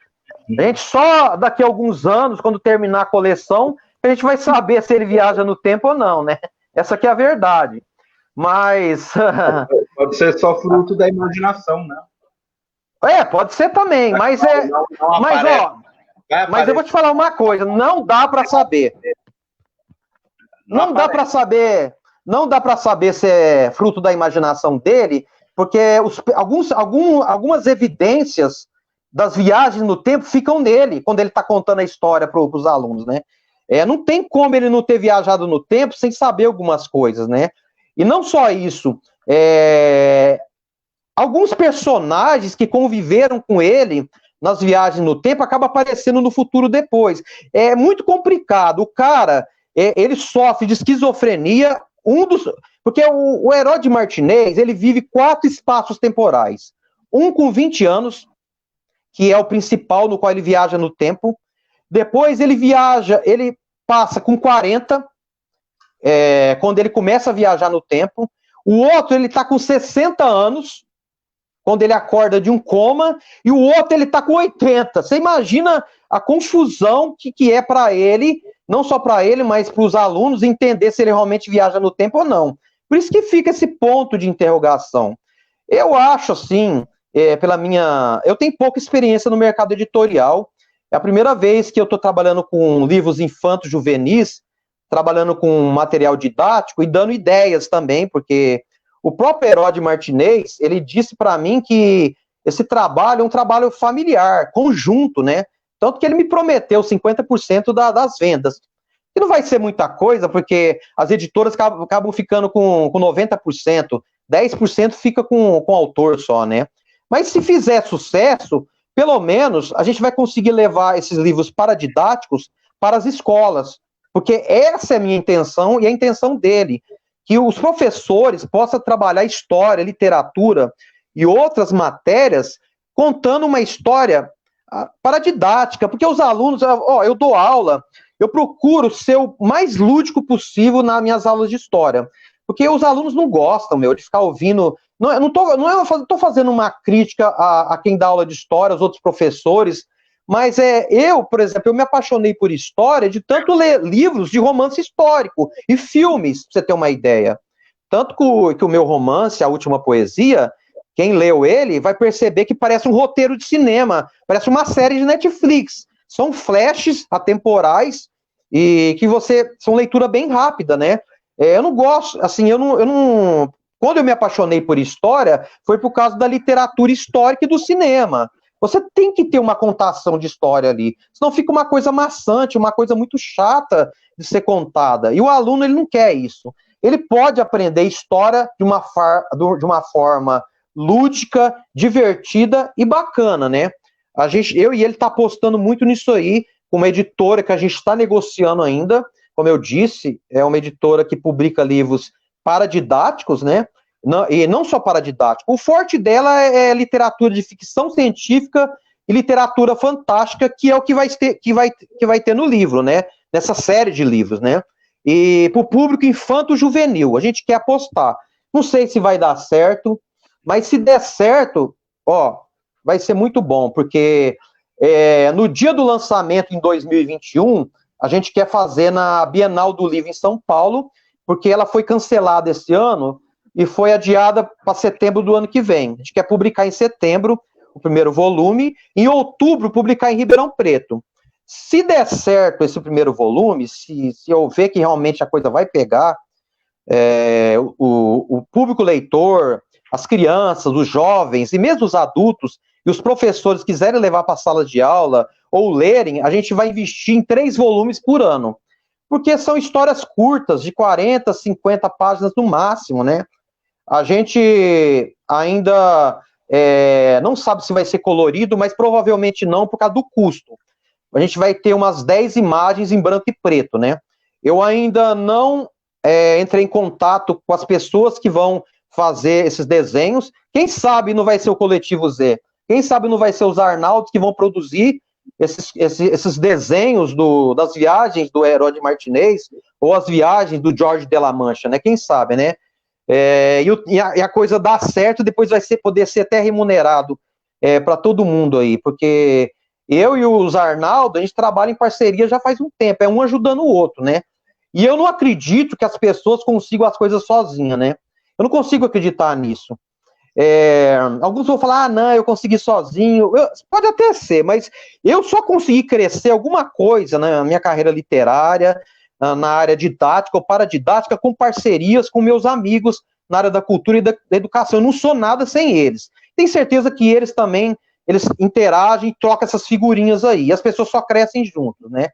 a gente só daqui a alguns anos, quando terminar a coleção, a gente vai saber se ele viaja no tempo ou não, né? Essa aqui é a verdade. Mas... Pode ser só fruto da imaginação, né? Pode ser também, mas mas eu vou te falar uma coisa, não dá para saber. Não dá para saber se é fruto da imaginação dele, porque algumas evidências das viagens no tempo ficam nele, quando ele está contando a história para os alunos, né? Não tem como ele não ter viajado no tempo sem saber algumas coisas, né? E não só isso, alguns personagens que conviveram com ele nas viagens no tempo acabam aparecendo no futuro depois. É muito complicado. O cara, ele sofre de esquizofrenia, porque o Herói de Martinez, ele vive 4 espaços temporais. Um com 20 anos, que é o principal, no qual ele viaja no tempo. Depois ele passa com 40, quando ele começa a viajar no tempo. O outro, ele está com 60 anos, quando ele acorda de um coma, e o outro, ele está com 80. Você imagina a confusão que é para ele, não só para ele, mas para os alunos, entender se ele realmente viaja no tempo ou não. Por isso que fica esse ponto de interrogação. Eu acho, assim, eu tenho pouca experiência no mercado editorial. É a primeira vez que eu estou trabalhando com livros infantos juvenis, trabalhando com material didático e dando ideias também, porque o próprio Herói de Martinez, ele disse para mim que esse trabalho é um trabalho familiar, conjunto, né? Tanto que ele me prometeu 50% das vendas. E não vai ser muita coisa, porque as editoras acabam ficando com 90%, 10% fica com o autor só, né? Mas se fizer sucesso, pelo menos a gente vai conseguir levar esses livros paradidáticos para as escolas, porque essa é a minha intenção e a intenção dele, que os professores possam trabalhar história, literatura e outras matérias contando uma história paradidática, porque os alunos, eu dou aula, eu procuro ser o mais lúdico possível nas minhas aulas de história, porque os alunos não gostam, de ficar ouvindo. Não estou fazendo uma crítica a quem dá aula de história, aos outros professores, mas por exemplo, eu me apaixonei por história de tanto ler livros de romance histórico e filmes, pra você ter uma ideia. Tanto que o meu romance, A Última Poesia, quem leu ele vai perceber que parece um roteiro de cinema, parece uma série de Netflix. São flashes atemporais e que são leitura bem rápida, né? Eu não gosto, assim, quando eu me apaixonei por história, foi por causa da literatura histórica e do cinema. Você tem que ter uma contação de história ali, senão fica uma coisa maçante, uma coisa muito chata de ser contada. E o aluno, ele não quer isso. Ele pode aprender história de uma forma lúdica, divertida e bacana, né? Eu e ele tá apostando muito nisso aí, com uma editora que a gente está negociando ainda, como eu disse, é uma editora que publica livros paradidáticos, né? E não só paradidático. O forte dela é literatura de ficção científica e literatura fantástica, que é o que vai ter no livro, né? Nessa série de livros, né? E para o público infanto-juvenil, a gente quer apostar. Não sei se vai dar certo, mas se der certo, ó, vai ser muito bom, porque no dia do lançamento, em 2021, a gente quer fazer na Bienal do Livro em São Paulo, porque ela foi cancelada esse ano e foi adiada para setembro do ano que vem. A gente quer publicar em setembro o primeiro volume, em outubro publicar em Ribeirão Preto. Se der certo esse primeiro volume, se eu ver que realmente a coisa vai pegar, o público leitor, as crianças, os jovens e mesmo os adultos e os professores quiserem levar para a sala de aula ou lerem, a gente vai investir em 3 volumes por ano. Porque são histórias curtas, de 40, 50 páginas no máximo, né? A gente ainda não sabe se vai ser colorido, mas provavelmente não, por causa do custo. A gente vai ter umas 10 imagens em branco e preto, né? Eu ainda não entrei em contato com as pessoas que vão fazer esses desenhos. Quem sabe não vai ser o Coletivo Z? Quem sabe não vai ser os Arnaldos que vão produzir esses desenhos das viagens do Herói Martinez ou as viagens do Jorge de la Mancha, né? Quem sabe, né? E a coisa dá certo, depois vai poder ser até remunerado para todo mundo aí, porque eu e os Arnaldo, a gente trabalha em parceria já faz um tempo, um ajudando o outro, né? E eu não acredito que as pessoas consigam as coisas sozinhas, né? Eu não consigo acreditar nisso. Alguns vão falar, não, eu consegui sozinho. Pode até ser, mas eu só consegui crescer alguma coisa na minha carreira literária, na área didática ou paradidática, com parcerias com meus amigos na área da cultura e da educação. Eu não sou nada sem eles. Tenho certeza que eles também, eles interagem, trocam essas figurinhas aí, e as pessoas só crescem juntos, né?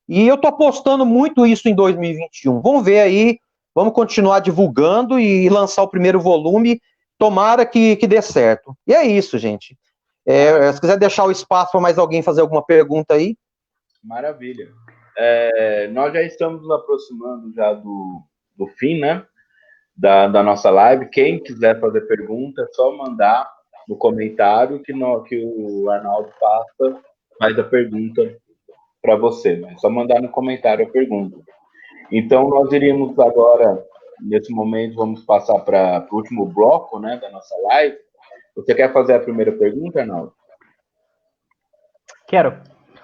E eu tô apostando muito isso em 2021. Vamos ver aí, vamos continuar divulgando e lançar o primeiro volume. Tomara que dê certo. E é isso, gente. Se quiser deixar o espaço para mais alguém fazer alguma pergunta aí. Maravilha. Nós já estamos nos aproximando já do fim, né? Da nossa live. Quem quiser fazer pergunta, é só mandar no comentário que o Arnaldo faz a pergunta para você. Né? É só mandar no comentário a pergunta. Então, nós iríamos agora, nesse momento, vamos passar para o último bloco, né, da nossa live. Você quer fazer a primeira pergunta, Arnaldo? Quero.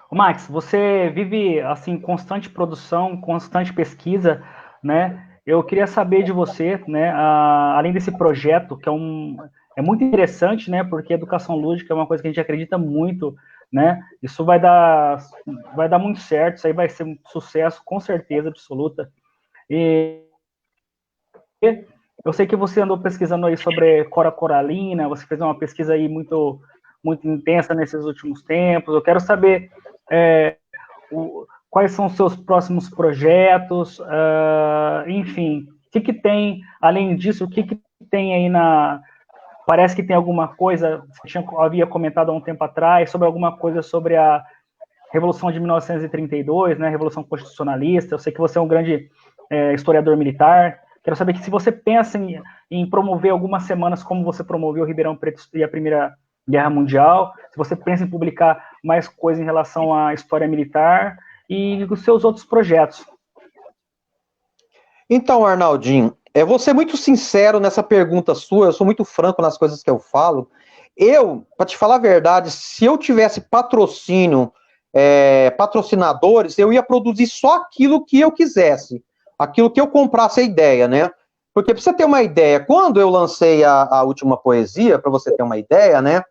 Max, você vive, assim, constante produção, constante pesquisa, né? Eu queria saber de você, né, além desse projeto, que é muito interessante, né, porque educação lúdica é uma coisa que a gente acredita muito, né? Isso vai dar muito certo, isso aí vai ser um sucesso, com certeza absoluta. E eu sei que você andou pesquisando aí sobre cora coralina, você fez uma pesquisa aí muito, muito intensa nesses últimos tempos. Eu quero saber quais são os seus próximos projetos, enfim, o que tem, além disso, o que tem aí Parece que tem alguma coisa, você havia comentado há um tempo atrás, sobre alguma coisa sobre a Revolução de 1932, né, a Revolução Constitucionalista. Eu sei que você é um grande historiador militar. Quero saber que se você pensa em promover algumas semanas como você promoveu o Ribeirão Preto e a Primeira Guerra Mundial, se você pensa em publicar mais coisas em relação à história militar e os seus outros projetos. Então, Arnaldinho, eu vou ser muito sincero nessa pergunta sua, eu sou muito franco nas coisas que eu falo. Para te falar a verdade, se eu tivesse patrocinadores, eu ia produzir só aquilo que eu quisesse, aquilo que eu comprasse a ideia, né? Porque para você ter uma ideia, quando eu lancei a última poesia, para você ter uma ideia, né?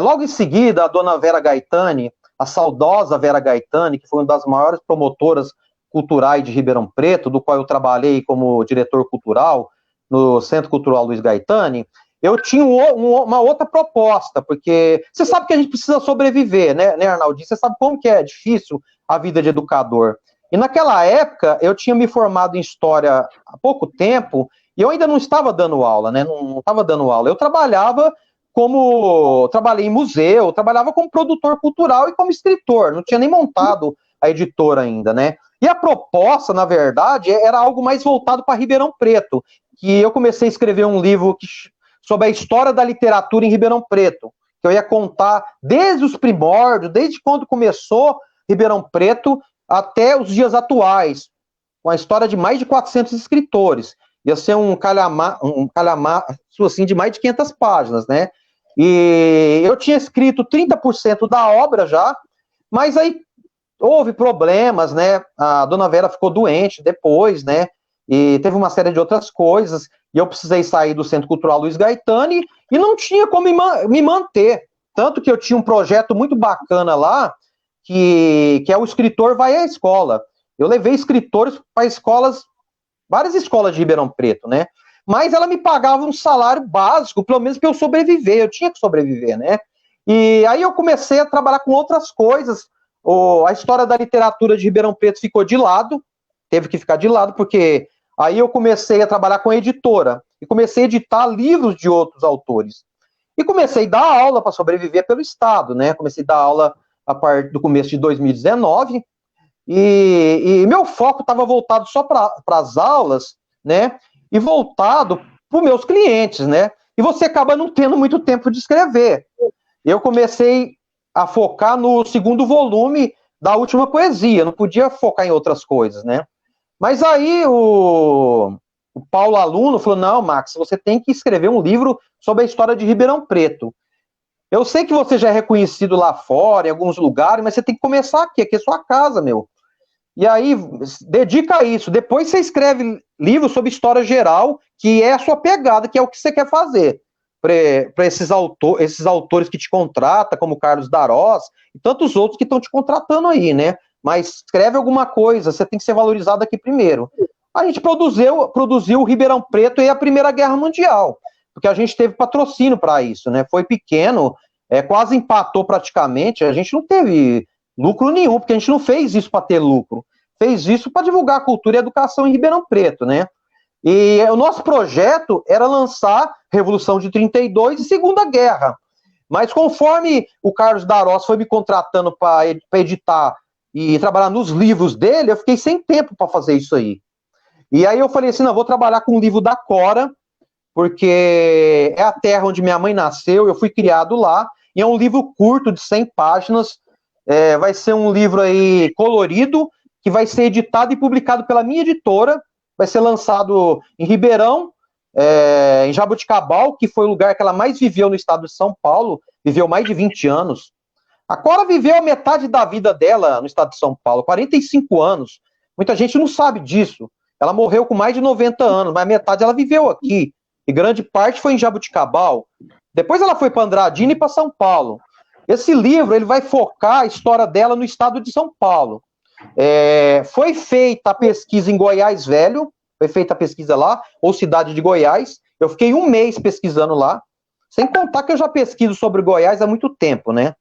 Logo em seguida, a dona Vera Gaetani, a saudosa Vera Gaetani, que foi uma das maiores promotoras culturais de Ribeirão Preto, do qual eu trabalhei como diretor cultural no Centro Cultural Luiz Gaetani, eu tinha uma outra proposta, porque você sabe que a gente precisa sobreviver, né, Arnaldinho? Você sabe como que é difícil a vida de educador. E naquela época, eu tinha me formado em História há pouco tempo, e eu ainda não estava dando aula, né? Não estava dando aula. Eu trabalhava trabalhei em museu, trabalhava como produtor cultural e como escritor, não tinha nem montado a editora ainda, né? E a proposta, na verdade, era algo mais voltado para Ribeirão Preto, que eu comecei a escrever um livro sobre a história da literatura em Ribeirão Preto, que eu ia contar desde os primórdios, desde quando começou Ribeirão Preto até os dias atuais, com a história de mais de 400 escritores. Ia ser um calhamaço assim, de mais de 500 páginas, né? E eu tinha escrito 30% da obra já, mas aí houve problemas, né? A dona Vera ficou doente depois, né? E teve uma série de outras coisas, e eu precisei sair do Centro Cultural Luiz Gaetani e não tinha como me manter. Tanto que eu tinha um projeto muito bacana lá, que é o Escritor Vai à Escola. Eu levei escritores para escolas, várias escolas de Ribeirão Preto, né? Mas ela me pagava um salário básico, pelo menos para eu sobreviver, eu tinha que sobreviver, né? E aí eu comecei a trabalhar com outras coisas. A história da literatura de Ribeirão Preto ficou de lado, teve que ficar de lado, porque aí eu comecei a trabalhar com editora, e comecei a editar livros de outros autores. E comecei a dar aula para sobreviver pelo Estado, né? Comecei a dar aula a partir do começo de 2019, e meu foco estava voltado só para as aulas, né? E voltado para os meus clientes, né? E você acaba não tendo muito tempo de escrever. Eu comecei a focar no segundo volume da última poesia, não podia focar em outras coisas, né? Mas aí o Paulo Aluno falou, não, Max, você tem que escrever um livro sobre a história de Ribeirão Preto. Eu sei que você já é reconhecido lá fora, em alguns lugares, mas você tem que começar aqui é sua casa, meu. E aí, dedica a isso. Depois você escreve livro sobre história geral, que é a sua pegada, que é o que você quer fazer. Para esses autores que te contratam, como Carlos Darós, e tantos outros que estão te contratando aí, né? Mas escreve alguma coisa, você tem que ser valorizado aqui primeiro. A gente produziu o Ribeirão Preto e a Primeira Guerra Mundial, porque a gente teve patrocínio para isso, né? Foi pequeno, quase empatou praticamente, a gente não teve lucro nenhum, porque a gente não fez isso para ter lucro, fez isso para divulgar a cultura e a educação em Ribeirão Preto, né? E o nosso projeto era lançar Revolução de 32 e Segunda Guerra, mas conforme o Carlos Darós foi me contratando para editar e trabalhar nos livros dele, eu fiquei sem tempo para fazer isso aí. E aí eu falei assim, não, vou trabalhar com o livro da Cora, porque é a terra onde minha mãe nasceu, eu fui criado lá, e é um livro curto de 100 páginas, vai ser um livro aí colorido, que vai ser editado e publicado pela minha editora, vai ser lançado em Ribeirão, em Jaboticabal, que foi o lugar que ela mais viveu no estado de São Paulo, viveu mais de 20 anos. A Cora viveu a metade da vida dela no estado de São Paulo, 45 anos. Muita gente não sabe disso. Ela morreu com mais de 90 anos, mas metade ela viveu aqui. E grande parte foi em Jaboticabal. Depois ela foi para Andradina e para São Paulo. Esse livro ele vai focar a história dela no estado de São Paulo. Foi feita a pesquisa em Goiás Velho, foi feita a pesquisa lá, ou cidade de Goiás. Eu fiquei um mês pesquisando lá, sem contar que eu já pesquiso sobre Goiás há muito tempo, né?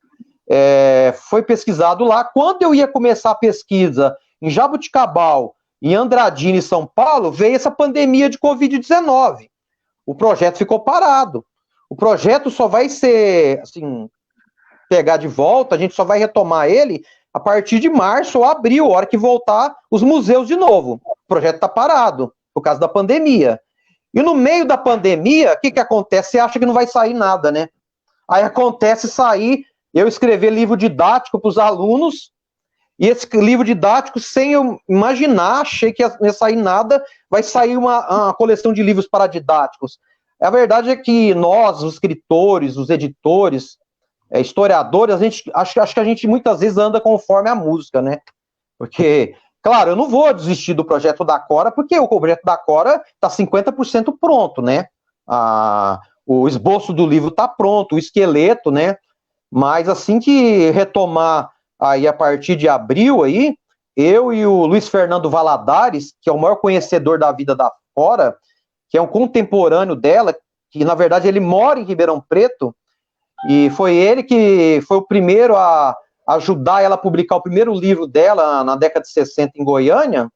Foi pesquisado lá. Quando eu ia começar a pesquisa em Jaboticabal, em Andradina e São Paulo, veio essa pandemia de Covid-19. O projeto ficou parado. O projeto só vai ser, assim, pegar de volta, a gente só vai retomar ele a partir de março ou abril, a hora que voltar os museus de novo. O projeto está parado, por causa da pandemia. E no meio da pandemia, o que acontece? Você acha que não vai sair nada, né? Aí acontece sair, eu escrever livro didático para os alunos, e esse livro didático, sem eu imaginar, achei que não ia sair nada, vai sair uma coleção de livros paradidáticos. A verdade é que nós, os escritores, os editores, historiadores, acho que a gente muitas vezes anda conforme a música, né? Porque, claro, eu não vou desistir do projeto da Cora, porque o projeto da Cora está 50% pronto, né? O esboço do livro está pronto, o esqueleto, né? Mas assim que retomar aí a partir de abril aí, eu e o Luiz Fernando Valadares, que é o maior conhecedor da vida da Cora, que é um contemporâneo dela, que na verdade ele mora em Ribeirão Preto, e foi ele que foi o primeiro a ajudar ela a publicar o primeiro livro dela na década de 60 em Goiânia.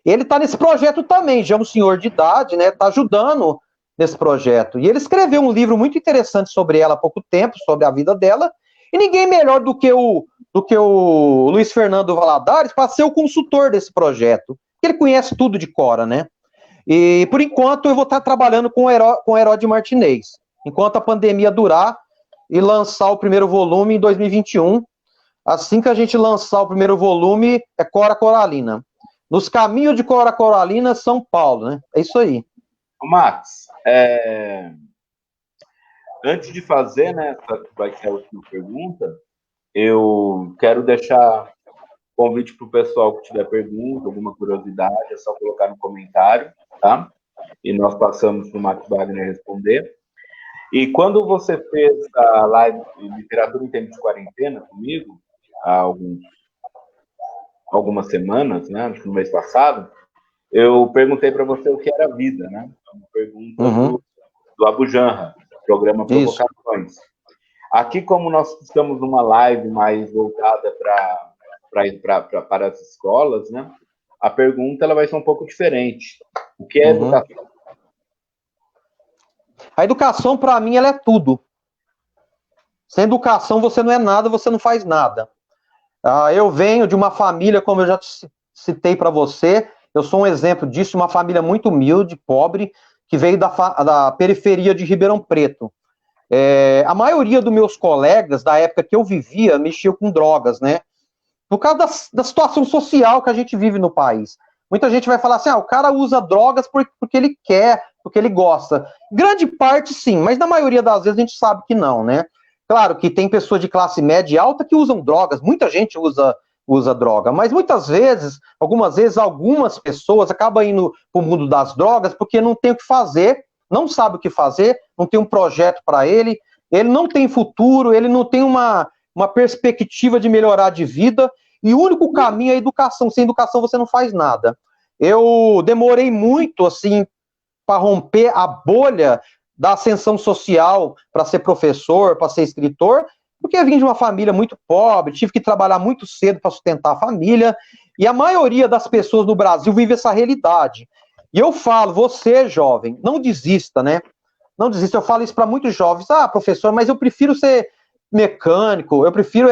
Ele está nesse projeto também, já é um senhor de idade, né? Está ajudando nesse projeto. E ele escreveu um livro muito interessante sobre ela há pouco tempo, sobre a vida dela, e ninguém melhor do que o Luiz Fernando Valadares para ser o consultor desse projeto. Ele conhece tudo de Cora, né? E, por enquanto, eu vou estar trabalhando com o Herói Martinez, enquanto a pandemia durar, e lançar o primeiro volume em 2021. Assim que a gente lançar o primeiro volume, é Cora Coralina. Nos caminhos de Cora Coralina, São Paulo, né? É isso aí. Max, antes de fazer, né, vai ser a última pergunta, eu quero deixar convite para o pessoal que tiver pergunta, alguma curiosidade, é só colocar no comentário, tá? E nós passamos para o Max Wagner responder. E quando você fez a live de Literatura em Tempo de Quarentena comigo, há algumas semanas, né, acho que no mês passado, eu perguntei para você o que era vida, né? Uma pergunta do Abu Janra, programa Provocações. Aqui, como nós estamos numa live mais voltada para as escolas, né? A pergunta ela vai ser um pouco diferente. O que é educação? A educação, para mim, ela é tudo. Sem educação, você não é nada, você não faz nada. Eu venho de uma família, como eu já citei para você, eu sou um exemplo disso, uma família muito humilde, pobre, que veio da periferia de Ribeirão Preto. A maioria dos meus colegas, da época que eu vivia, mexiam com drogas, né? Por causa da situação social que a gente vive no país. Muita gente vai falar assim, o cara usa drogas porque ele quer, porque ele gosta. Grande parte, sim, mas na maioria das vezes a gente sabe que não, né? Claro que tem pessoas de classe média e alta que usam drogas, muita gente usa droga, mas muitas vezes, algumas pessoas acabam indo para o mundo das drogas porque não tem o que fazer, não sabe o que fazer, não tem um projeto para ele não tem futuro, ele não tem uma perspectiva de melhorar de vida, e o único caminho é a educação. Sem educação você não faz nada. Eu demorei muito, assim, para romper a bolha da ascensão social, para ser professor, para ser escritor, porque eu vim de uma família muito pobre, tive que trabalhar muito cedo para sustentar a família, e a maioria das pessoas no Brasil vive essa realidade. E eu falo, você, jovem, não desista, né? Não desista. Eu falo isso para muitos jovens. Professor, mas eu prefiro ser mecânico, eu prefiro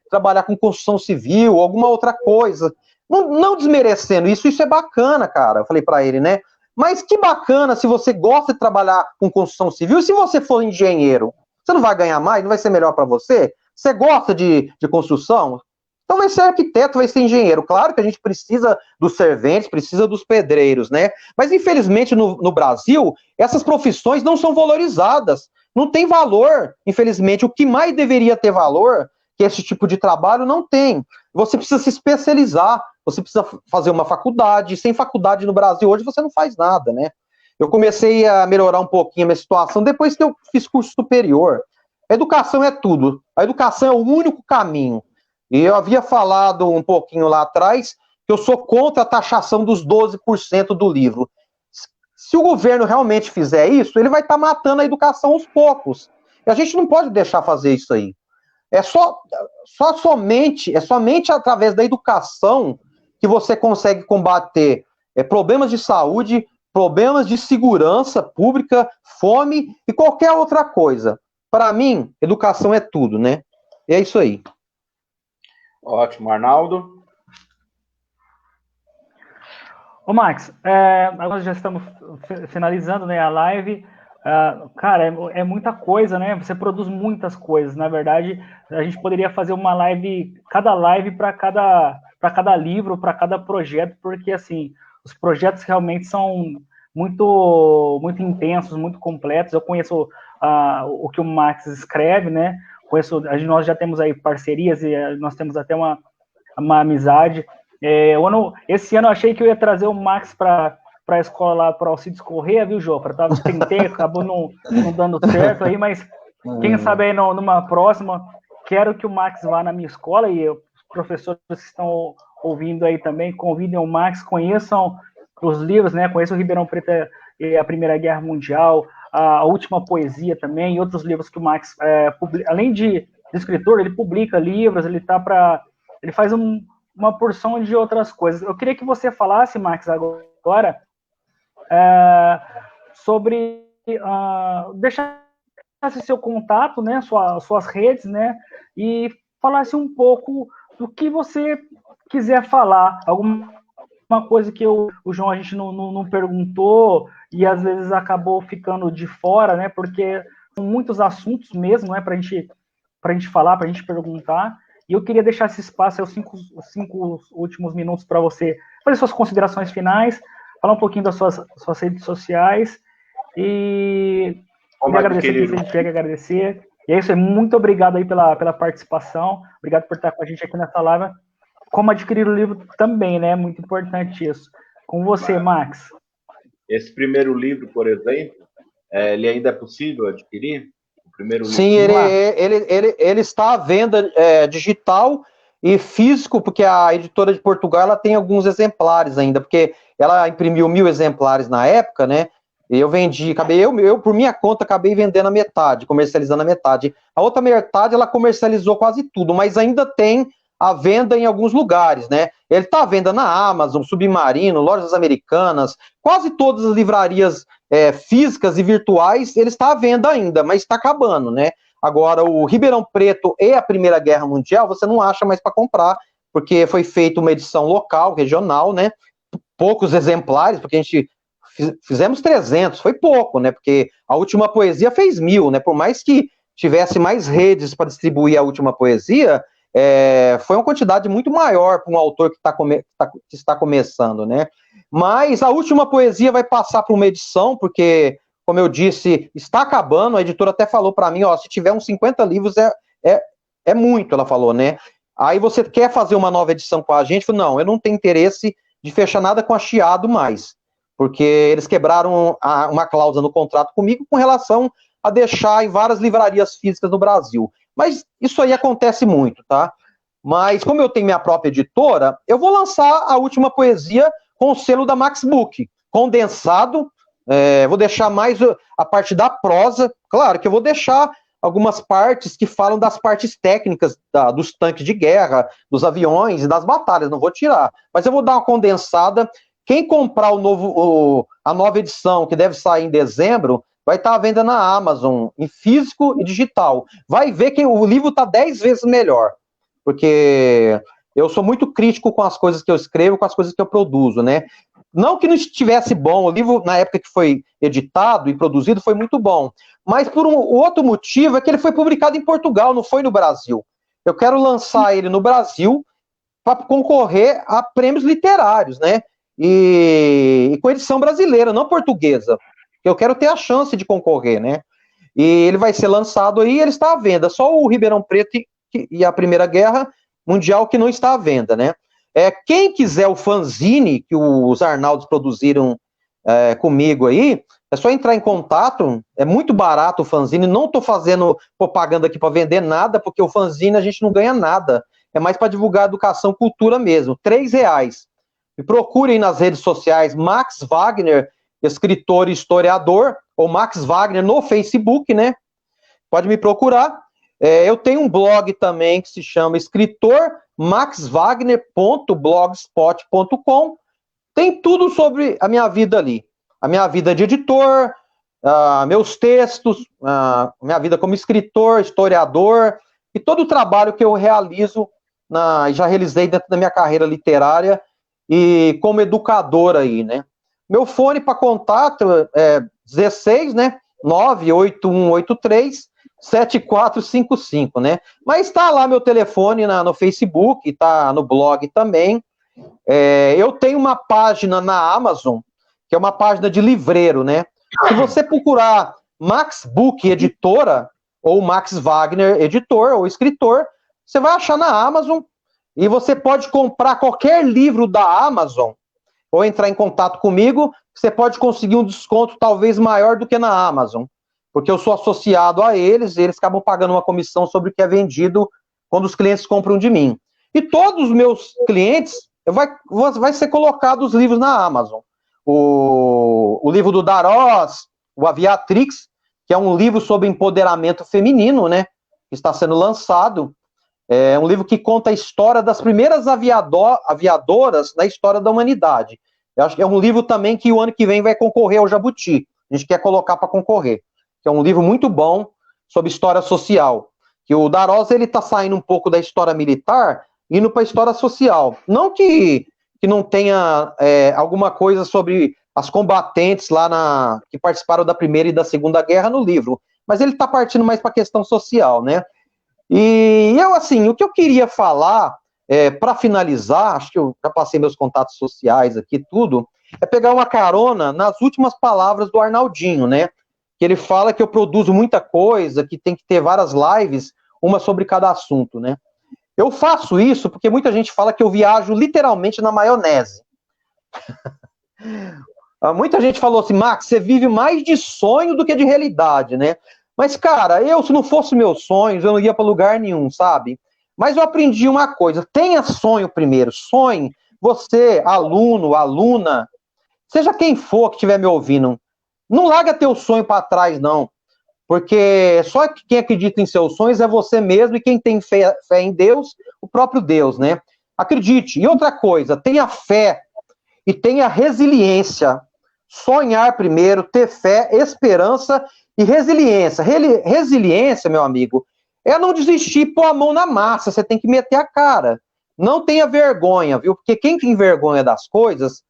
trabalhar com construção civil, alguma outra coisa. Não desmerecendo isso é bacana, cara. Eu falei para ele, né? Mas que bacana se você gosta de trabalhar com construção civil e se você for engenheiro. Você não vai ganhar mais? Não vai ser melhor para você? Você gosta de construção? Então vai ser arquiteto, vai ser engenheiro. Claro que a gente precisa dos serventes, precisa dos pedreiros, né? Mas infelizmente no Brasil, essas profissões não são valorizadas. Não tem valor, infelizmente. O que mais deveria ter valor, que esse tipo de trabalho, não tem. Você precisa se especializar, você precisa fazer uma faculdade. Sem faculdade no Brasil hoje você não faz nada, né? Eu comecei a melhorar um pouquinho a minha situação depois que eu fiz curso superior. A educação é tudo. A educação é o único caminho. E eu havia falado um pouquinho lá atrás que eu sou contra a taxação dos 12% do livro. Se o governo realmente fizer isso, ele vai estar matando a educação aos poucos. E a gente não pode deixar fazer isso aí. Somente através da educação que você consegue combater problemas de saúde, problemas de segurança pública, fome e qualquer outra coisa. Para mim, educação é tudo, né? E é isso aí. Ótimo, Arnaldo. Ô, Max, agora já estamos finalizando, né, a live. Cara, é muita coisa, né? Você produz muitas coisas. Na verdade, a gente poderia fazer uma live, cada live para cada livro, para cada projeto, porque assim, os projetos realmente são muito intensos, muito completos. Eu conheço o que o Max escreve, né? Nós já temos aí parcerias e nós temos até uma amizade. Esse ano eu achei que eu ia trazer o Max para a escola lá, para o Alcides Corrêa, viu, Jofra? Tentei, acabou não dando certo aí, mas quem sabe aí numa próxima, quero que o Max vá na minha escola e os professores que estão ouvindo aí também, convidem o Max, conheçam os livros, né? Conheçam o Ribeirão Preto e a Primeira Guerra Mundial, a Última Poesia também, e outros livros que o Max, além de escritor, ele publica livros, ele faz uma porção de outras coisas. Eu queria que você falasse, Max, agora, sobre deixasse seu contato, né, suas redes, né, e falasse um pouco do que você quiser falar, alguma coisa que o João a gente não perguntou e às vezes acabou ficando de fora, né, porque são muitos assuntos mesmo, né, para a gente falar, para a gente perguntar, e eu queria deixar esse espaço, os cinco últimos minutos para você fazer suas considerações finais, falar um pouquinho das suas redes sociais, e agradecer quem você tiver que agradecer. E é isso aí, muito obrigado aí pela participação, obrigado por estar com a gente aqui nessa live. Como adquirir o livro também, né? Muito importante isso. Com você, Max. Esse primeiro livro, por exemplo, ele ainda é possível adquirir? O primeiro livro? Sim, ele está à venda digital e físico, porque a editora de Portugal ela tem alguns exemplares ainda, porque ela imprimiu 1000 exemplares na época, né? E eu vendi, eu por minha conta acabei vendendo a metade, comercializando a metade. A outra metade ela comercializou quase tudo, mas ainda tem a venda em alguns lugares, né? Ele está à venda na Amazon, Submarino, Lojas Americanas, quase todas as livrarias físicas e virtuais, ele está à venda ainda, mas está acabando, né? Agora, o Ribeirão Preto e a Primeira Guerra Mundial, você não acha mais para comprar, porque foi feita uma edição local, regional, né? Poucos exemplares, porque a gente fizemos 300, foi pouco, né? Porque a Última Poesia fez 1000, né? Por mais que tivesse mais redes para distribuir a Última Poesia, foi uma quantidade muito maior para um autor que está começando, né? Mas a Última Poesia vai passar por uma edição, porque, como eu disse, está acabando, a editora até falou para mim, ó, se tiver uns 50 livros é muito, ela falou, né? Aí você quer fazer uma nova edição com a gente? Eu falei, não, eu não tenho interesse de fechar nada com a Chiado mais, porque eles quebraram uma cláusula no contrato comigo com relação a deixar em várias livrarias físicas no Brasil. Mas isso aí acontece muito, tá? Mas como eu tenho minha própria editora, eu vou lançar a Última Poesia com o selo da Max Book, condensado, vou deixar mais a parte da prosa, claro que eu vou deixar algumas partes que falam das partes técnicas dos tanques de guerra, dos aviões e das batalhas, não vou tirar, mas eu vou dar uma condensada. Quem comprar a nova edição, que deve sair em dezembro, vai estar à venda na Amazon, em físico e digital. Vai ver que o livro está 10 vezes melhor, porque eu sou muito crítico com as coisas que eu escrevo, com as coisas que eu produzo, né? Não que não estivesse bom, o livro, na época que foi editado e produzido, foi muito bom, mas por um outro motivo é que ele foi publicado em Portugal, não foi no Brasil. Eu quero lançar ele no Brasil para concorrer a prêmios literários, né? E com edição brasileira, não portuguesa. Eu quero ter a chance de concorrer, né? E ele vai ser lançado aí, ele está à venda. Só o Ribeirão Preto e a Primeira Guerra Mundial que não está à venda, né? Quem quiser o fanzine que os Arnaldos produziram comigo aí, é só entrar em contato, é muito barato o fanzine, não estou fazendo propaganda aqui para vender nada, porque o fanzine a gente não ganha nada, é mais para divulgar educação, cultura mesmo, R$3. Me procurem nas redes sociais, Max Wagner, escritor e historiador, ou Max Wagner no Facebook, né? Pode me procurar. Eu tenho um blog também que se chama escritormaxwagner.blogspot.com. Tem tudo sobre a minha vida ali. A minha vida de editor, meus textos, minha vida como escritor, historiador, e todo o trabalho que eu realizo, já realizei dentro da minha carreira literária e como educador aí, né? Meu fone para contato é 16, né? 98183-7455, né? Mas está lá meu telefone no Facebook, está no blog também. Eu tenho uma página na Amazon, que é uma página de livreiro, né? Se você procurar Max Book Editora, ou Max Wagner Editor, ou escritor, você vai achar na Amazon, e você pode comprar qualquer livro da Amazon, ou entrar em contato comigo, você pode conseguir um desconto talvez maior do que na Amazon, porque eu sou associado a eles, e eles acabam pagando uma comissão sobre o que é vendido quando os clientes compram de mim. E todos os meus clientes, vai ser colocado os livros na Amazon. O livro do Darós, o Aviatrix, que é um livro sobre empoderamento feminino, né, que está sendo lançado. É um livro que conta a história das primeiras aviadoras na história da humanidade. Eu acho que é um livro também que o ano que vem vai concorrer ao Jabuti. a gente quer colocar para concorrer, que é um livro muito bom sobre história social, que o Darós, ele está saindo um pouco da história militar, indo para a história social. Não que não tenha alguma coisa sobre as combatentes lá que participaram da Primeira e da Segunda Guerra no livro, mas ele está partindo mais para a questão social, né? E eu, assim, o que eu queria falar, para finalizar, acho que eu já passei meus contatos sociais aqui, tudo, é pegar uma carona nas últimas palavras do Arnaldinho, né? Que ele fala que eu produzo muita coisa, que tem que ter várias lives, uma sobre cada assunto, né? Eu faço isso porque muita gente fala que eu viajo literalmente na maionese. Muita gente falou assim, Max, você vive mais de sonho do que de realidade, né? Mas, cara, se não fosse meus sonhos, eu não ia para lugar nenhum, sabe? Mas eu aprendi uma coisa, tenha sonho primeiro, sonhe. Você, aluno, aluna, seja quem for que estiver me ouvindo, não larga teu sonho para trás, não. Porque só quem acredita em seus sonhos é você mesmo e quem tem fé em Deus, o próprio Deus, né? Acredite. E outra coisa, tenha fé e tenha resiliência. Sonhar primeiro, ter fé, esperança e resiliência. Resiliência, meu amigo, é não desistir, pôr a mão na massa, você tem que meter a cara. Não tenha vergonha, viu? Porque quem tem vergonha das coisas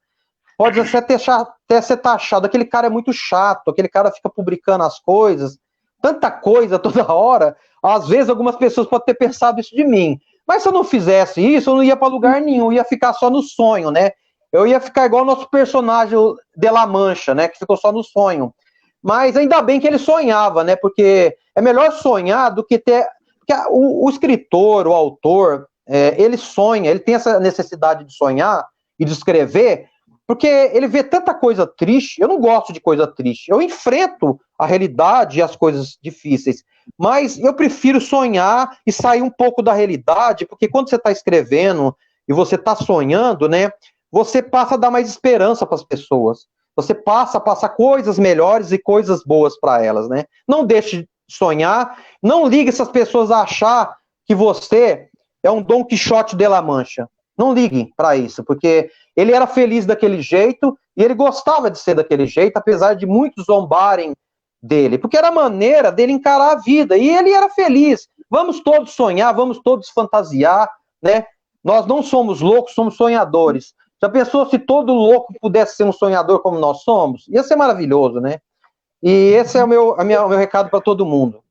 pode até ser taxado. Aquele cara é muito chato, aquele cara fica publicando as coisas, tanta coisa toda hora. Às vezes algumas pessoas podem ter pensado isso de mim. Mas se eu não fizesse isso, eu não ia para lugar nenhum, ia ficar só no sonho, né? Eu ia ficar igual o nosso personagem de La Mancha, né? Que ficou só no sonho. Mas ainda bem que ele sonhava, né? Porque é melhor sonhar do que ter... Porque o escritor, o autor, ele sonha, ele tem essa necessidade de sonhar e de escrever, porque ele vê tanta coisa triste. Eu não gosto de coisa triste. Eu enfrento a realidade e as coisas difíceis. Mas eu prefiro sonhar e sair um pouco da realidade, porque quando você está escrevendo e você está sonhando, né? Você passa a dar mais esperança para as pessoas. Você passa a passar coisas melhores e coisas boas para elas, né? Não deixe de sonhar. Não ligue essas pessoas a achar que você é um Dom Quixote de La Mancha. Não ligue para isso, porque ele era feliz daquele jeito e ele gostava de ser daquele jeito, apesar de muitos zombarem dele, porque era a maneira dele encarar a vida, e ele era feliz. Vamos todos sonhar, vamos todos fantasiar, né? Nós não somos loucos, somos sonhadores. Já pensou se todo louco pudesse ser um sonhador como nós somos? Ia ser maravilhoso, né? E esse é o meu recado para todo mundo.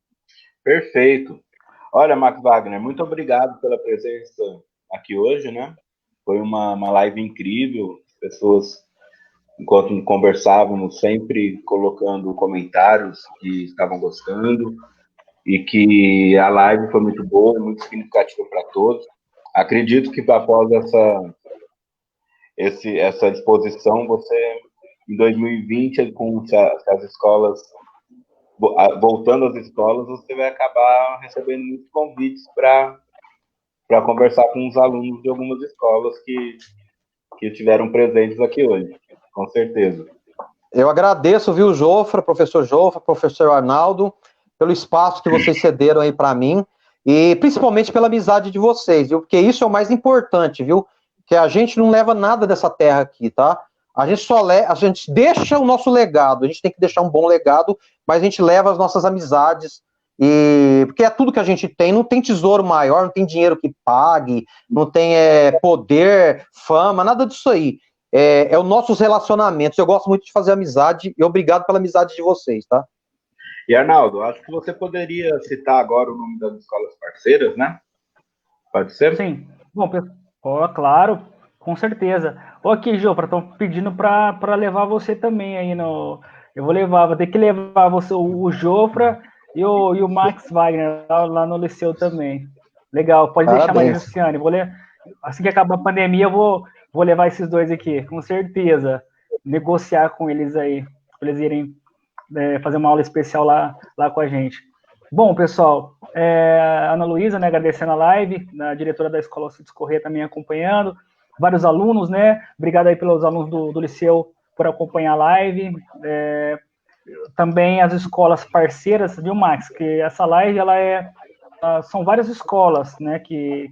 Perfeito. Olha, Max Wagner, muito obrigado pela presença aqui hoje, né? Foi uma live incrível, pessoas, enquanto conversávamos, sempre colocando comentários que estavam gostando e que a live foi muito boa, muito significativa para todos. Acredito que após essa exposição, você, em 2020, com as escolas, voltando às escolas, você vai acabar recebendo muitos convites para conversar com os alunos de algumas escolas que estiveram presentes aqui hoje, com certeza. Eu agradeço, viu, Jofra, professor Arnaldo, pelo espaço que vocês cederam aí para mim, e principalmente pela amizade de vocês, viu, porque isso é o mais importante, viu, que a gente não leva nada dessa terra aqui, tá? A gente deixa o nosso legado, a gente tem que deixar um bom legado, mas a gente leva as nossas amizades, porque é tudo que a gente tem, não tem tesouro maior, não tem dinheiro que pague, não tem poder, fama, nada disso aí. É os nossos relacionamentos. Eu gosto muito de fazer amizade e obrigado pela amizade de vocês, tá? E, Arnaldo, acho que você poderia citar agora o nome das escolas parceiras, né? Pode ser? Sim. Bom, claro, com certeza. Aqui, Jofra, estão pedindo para levar você também aí no... Eu vou ter que levar você, o Jofra e o Max Wagner lá no Liceu também. Legal, pode deixar, Maria Luciane. Assim que acabar a pandemia, eu vou levar esses dois aqui, com certeza. Negociar com eles aí, para eles irem fazer uma aula especial lá com a gente. Bom, pessoal, Ana Luísa, né, agradecendo a live, a diretora da Escola Alcides Corrêa também acompanhando, vários alunos, né, obrigado aí pelos alunos do Liceu por acompanhar a live, também as escolas parceiras, viu, Max, que essa live, são várias escolas, né, que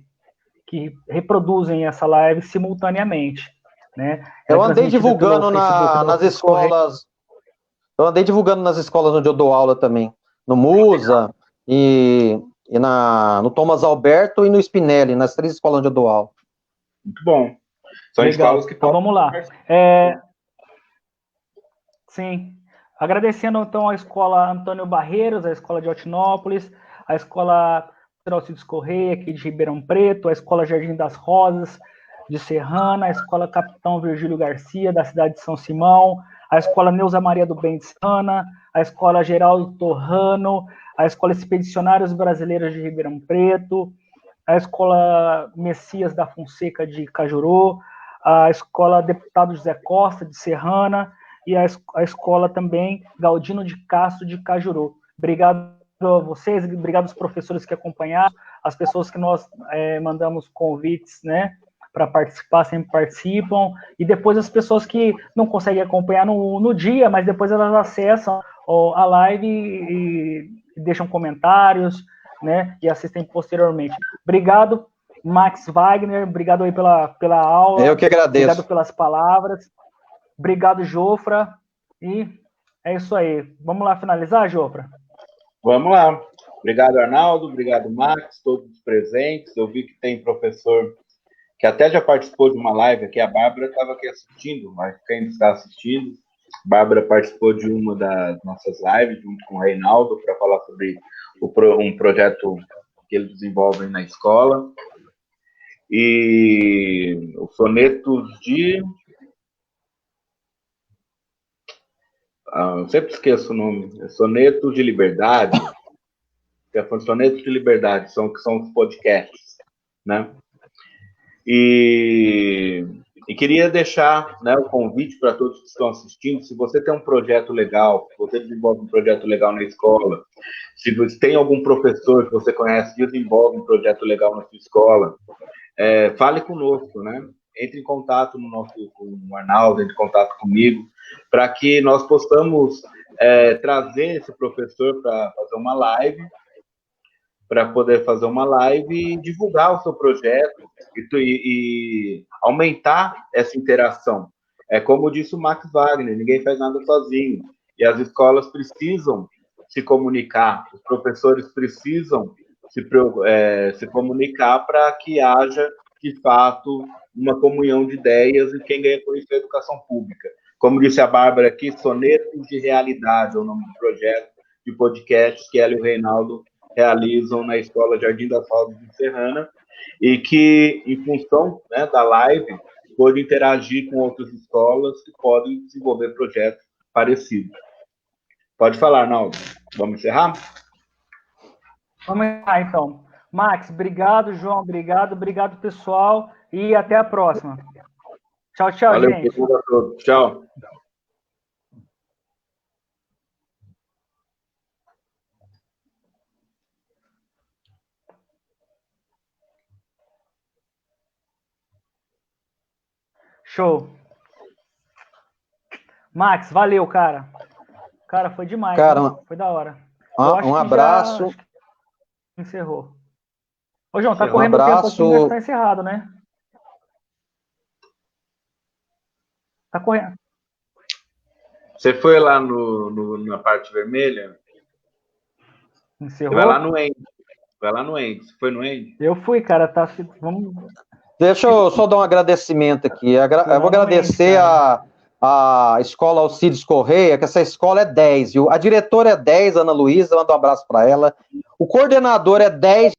reproduzem essa live simultaneamente, né. Eu andei divulgando nas escolas Eu andei divulgando nas escolas onde eu dou aula também. No Musa, no Thomas Alberto e no Spinelli, nas 3 escolas onde eu dou aula. Muito bom. São Legal. escolas que então vamos lá. Sim. Agradecendo, então, a Escola Antônio Barreiros, a Escola de Altinópolis, a Escola Alcides Correia, aqui de Ribeirão Preto, a Escola Jardim das Rosas, de Serrana, a Escola Capitão Virgílio Garcia, da cidade de São Simão, a Escola Neuza Maria do Bem de Serrana, a Escola Geraldo Torrano, a Escola Expedicionários Brasileiros de Ribeirão Preto, a Escola Messias da Fonseca de Cajuru, a Escola Deputado José Costa de Serrana e a Escola também Galdino de Castro de Cajuru. Obrigado a vocês, obrigado aos professores que acompanharam, as pessoas que nós mandamos convites, né, para participar, sempre participam, e depois as pessoas que não conseguem acompanhar no dia, mas depois elas acessam a live e deixam comentários, né, e assistem posteriormente. Obrigado, Max Wagner, obrigado aí pela aula. Eu que agradeço. Obrigado pelas palavras. Obrigado, Jofra. E é isso aí. Vamos lá finalizar, Jofra? Vamos lá. Obrigado, Arnaldo. Obrigado, Max, todos os presentes. Eu vi que tem professor que até já participou de uma live aqui. A Bárbara estava aqui assistindo, mas quem está assistindo, a Bárbara participou de uma das nossas lives, junto com o Reinaldo, para falar sobre um projeto que eles desenvolvem na escola. E os sonetos de... eu sempre esqueço o nome. Sonetos de Liberdade. Sonetos de Liberdade, que são os podcasts, né? E queria deixar, né, o convite para todos que estão assistindo. Se você tem um projeto legal, se você desenvolve um projeto legal na escola, se você tem algum professor que você conhece que desenvolve um projeto legal na sua escola, fale conosco, né? Entre em contato com o Arnaldo, entre em contato comigo, para que nós possamos trazer esse professor para fazer uma live, e divulgar o seu projeto e aumentar essa interação. É como disse o Max Wagner, ninguém faz nada sozinho. E as escolas precisam se comunicar, os professores precisam se comunicar para que haja, de fato, uma comunhão de ideias e quem ganha com isso é a educação pública. Como disse a Bárbara aqui, Sonetos de Realidade é o nome do projeto de podcast que ela e o Reinaldo realizam na Escola Jardim das Rosas de Serrana, e que, em função, né, da live, pode interagir com outras escolas que podem desenvolver projetos parecidos. Pode falar, Arnaldo. Vamos encerrar? Vamos encerrar, então. Max, obrigado. João, obrigado, pessoal, e até a próxima. Tchau, Valeu, gente. Valeu a todos. Tchau. Show. Max, valeu, cara. Cara, foi demais. Cara, foi da hora. Um abraço. Encerrou. Ô, João, tá correndo o tempo aqui, mas tá encerrado, né? Tá correndo. Você foi lá na parte vermelha? Encerrou? Vai lá no End. Você foi no End? Eu fui, cara. Tá... Vamos... Deixa eu só dar um agradecimento aqui. Eu vou agradecer a Escola Alcides Correia, que essa escola é 10, viu? A diretora é 10, Ana Luísa, manda um abraço para ela. O coordenador é 10,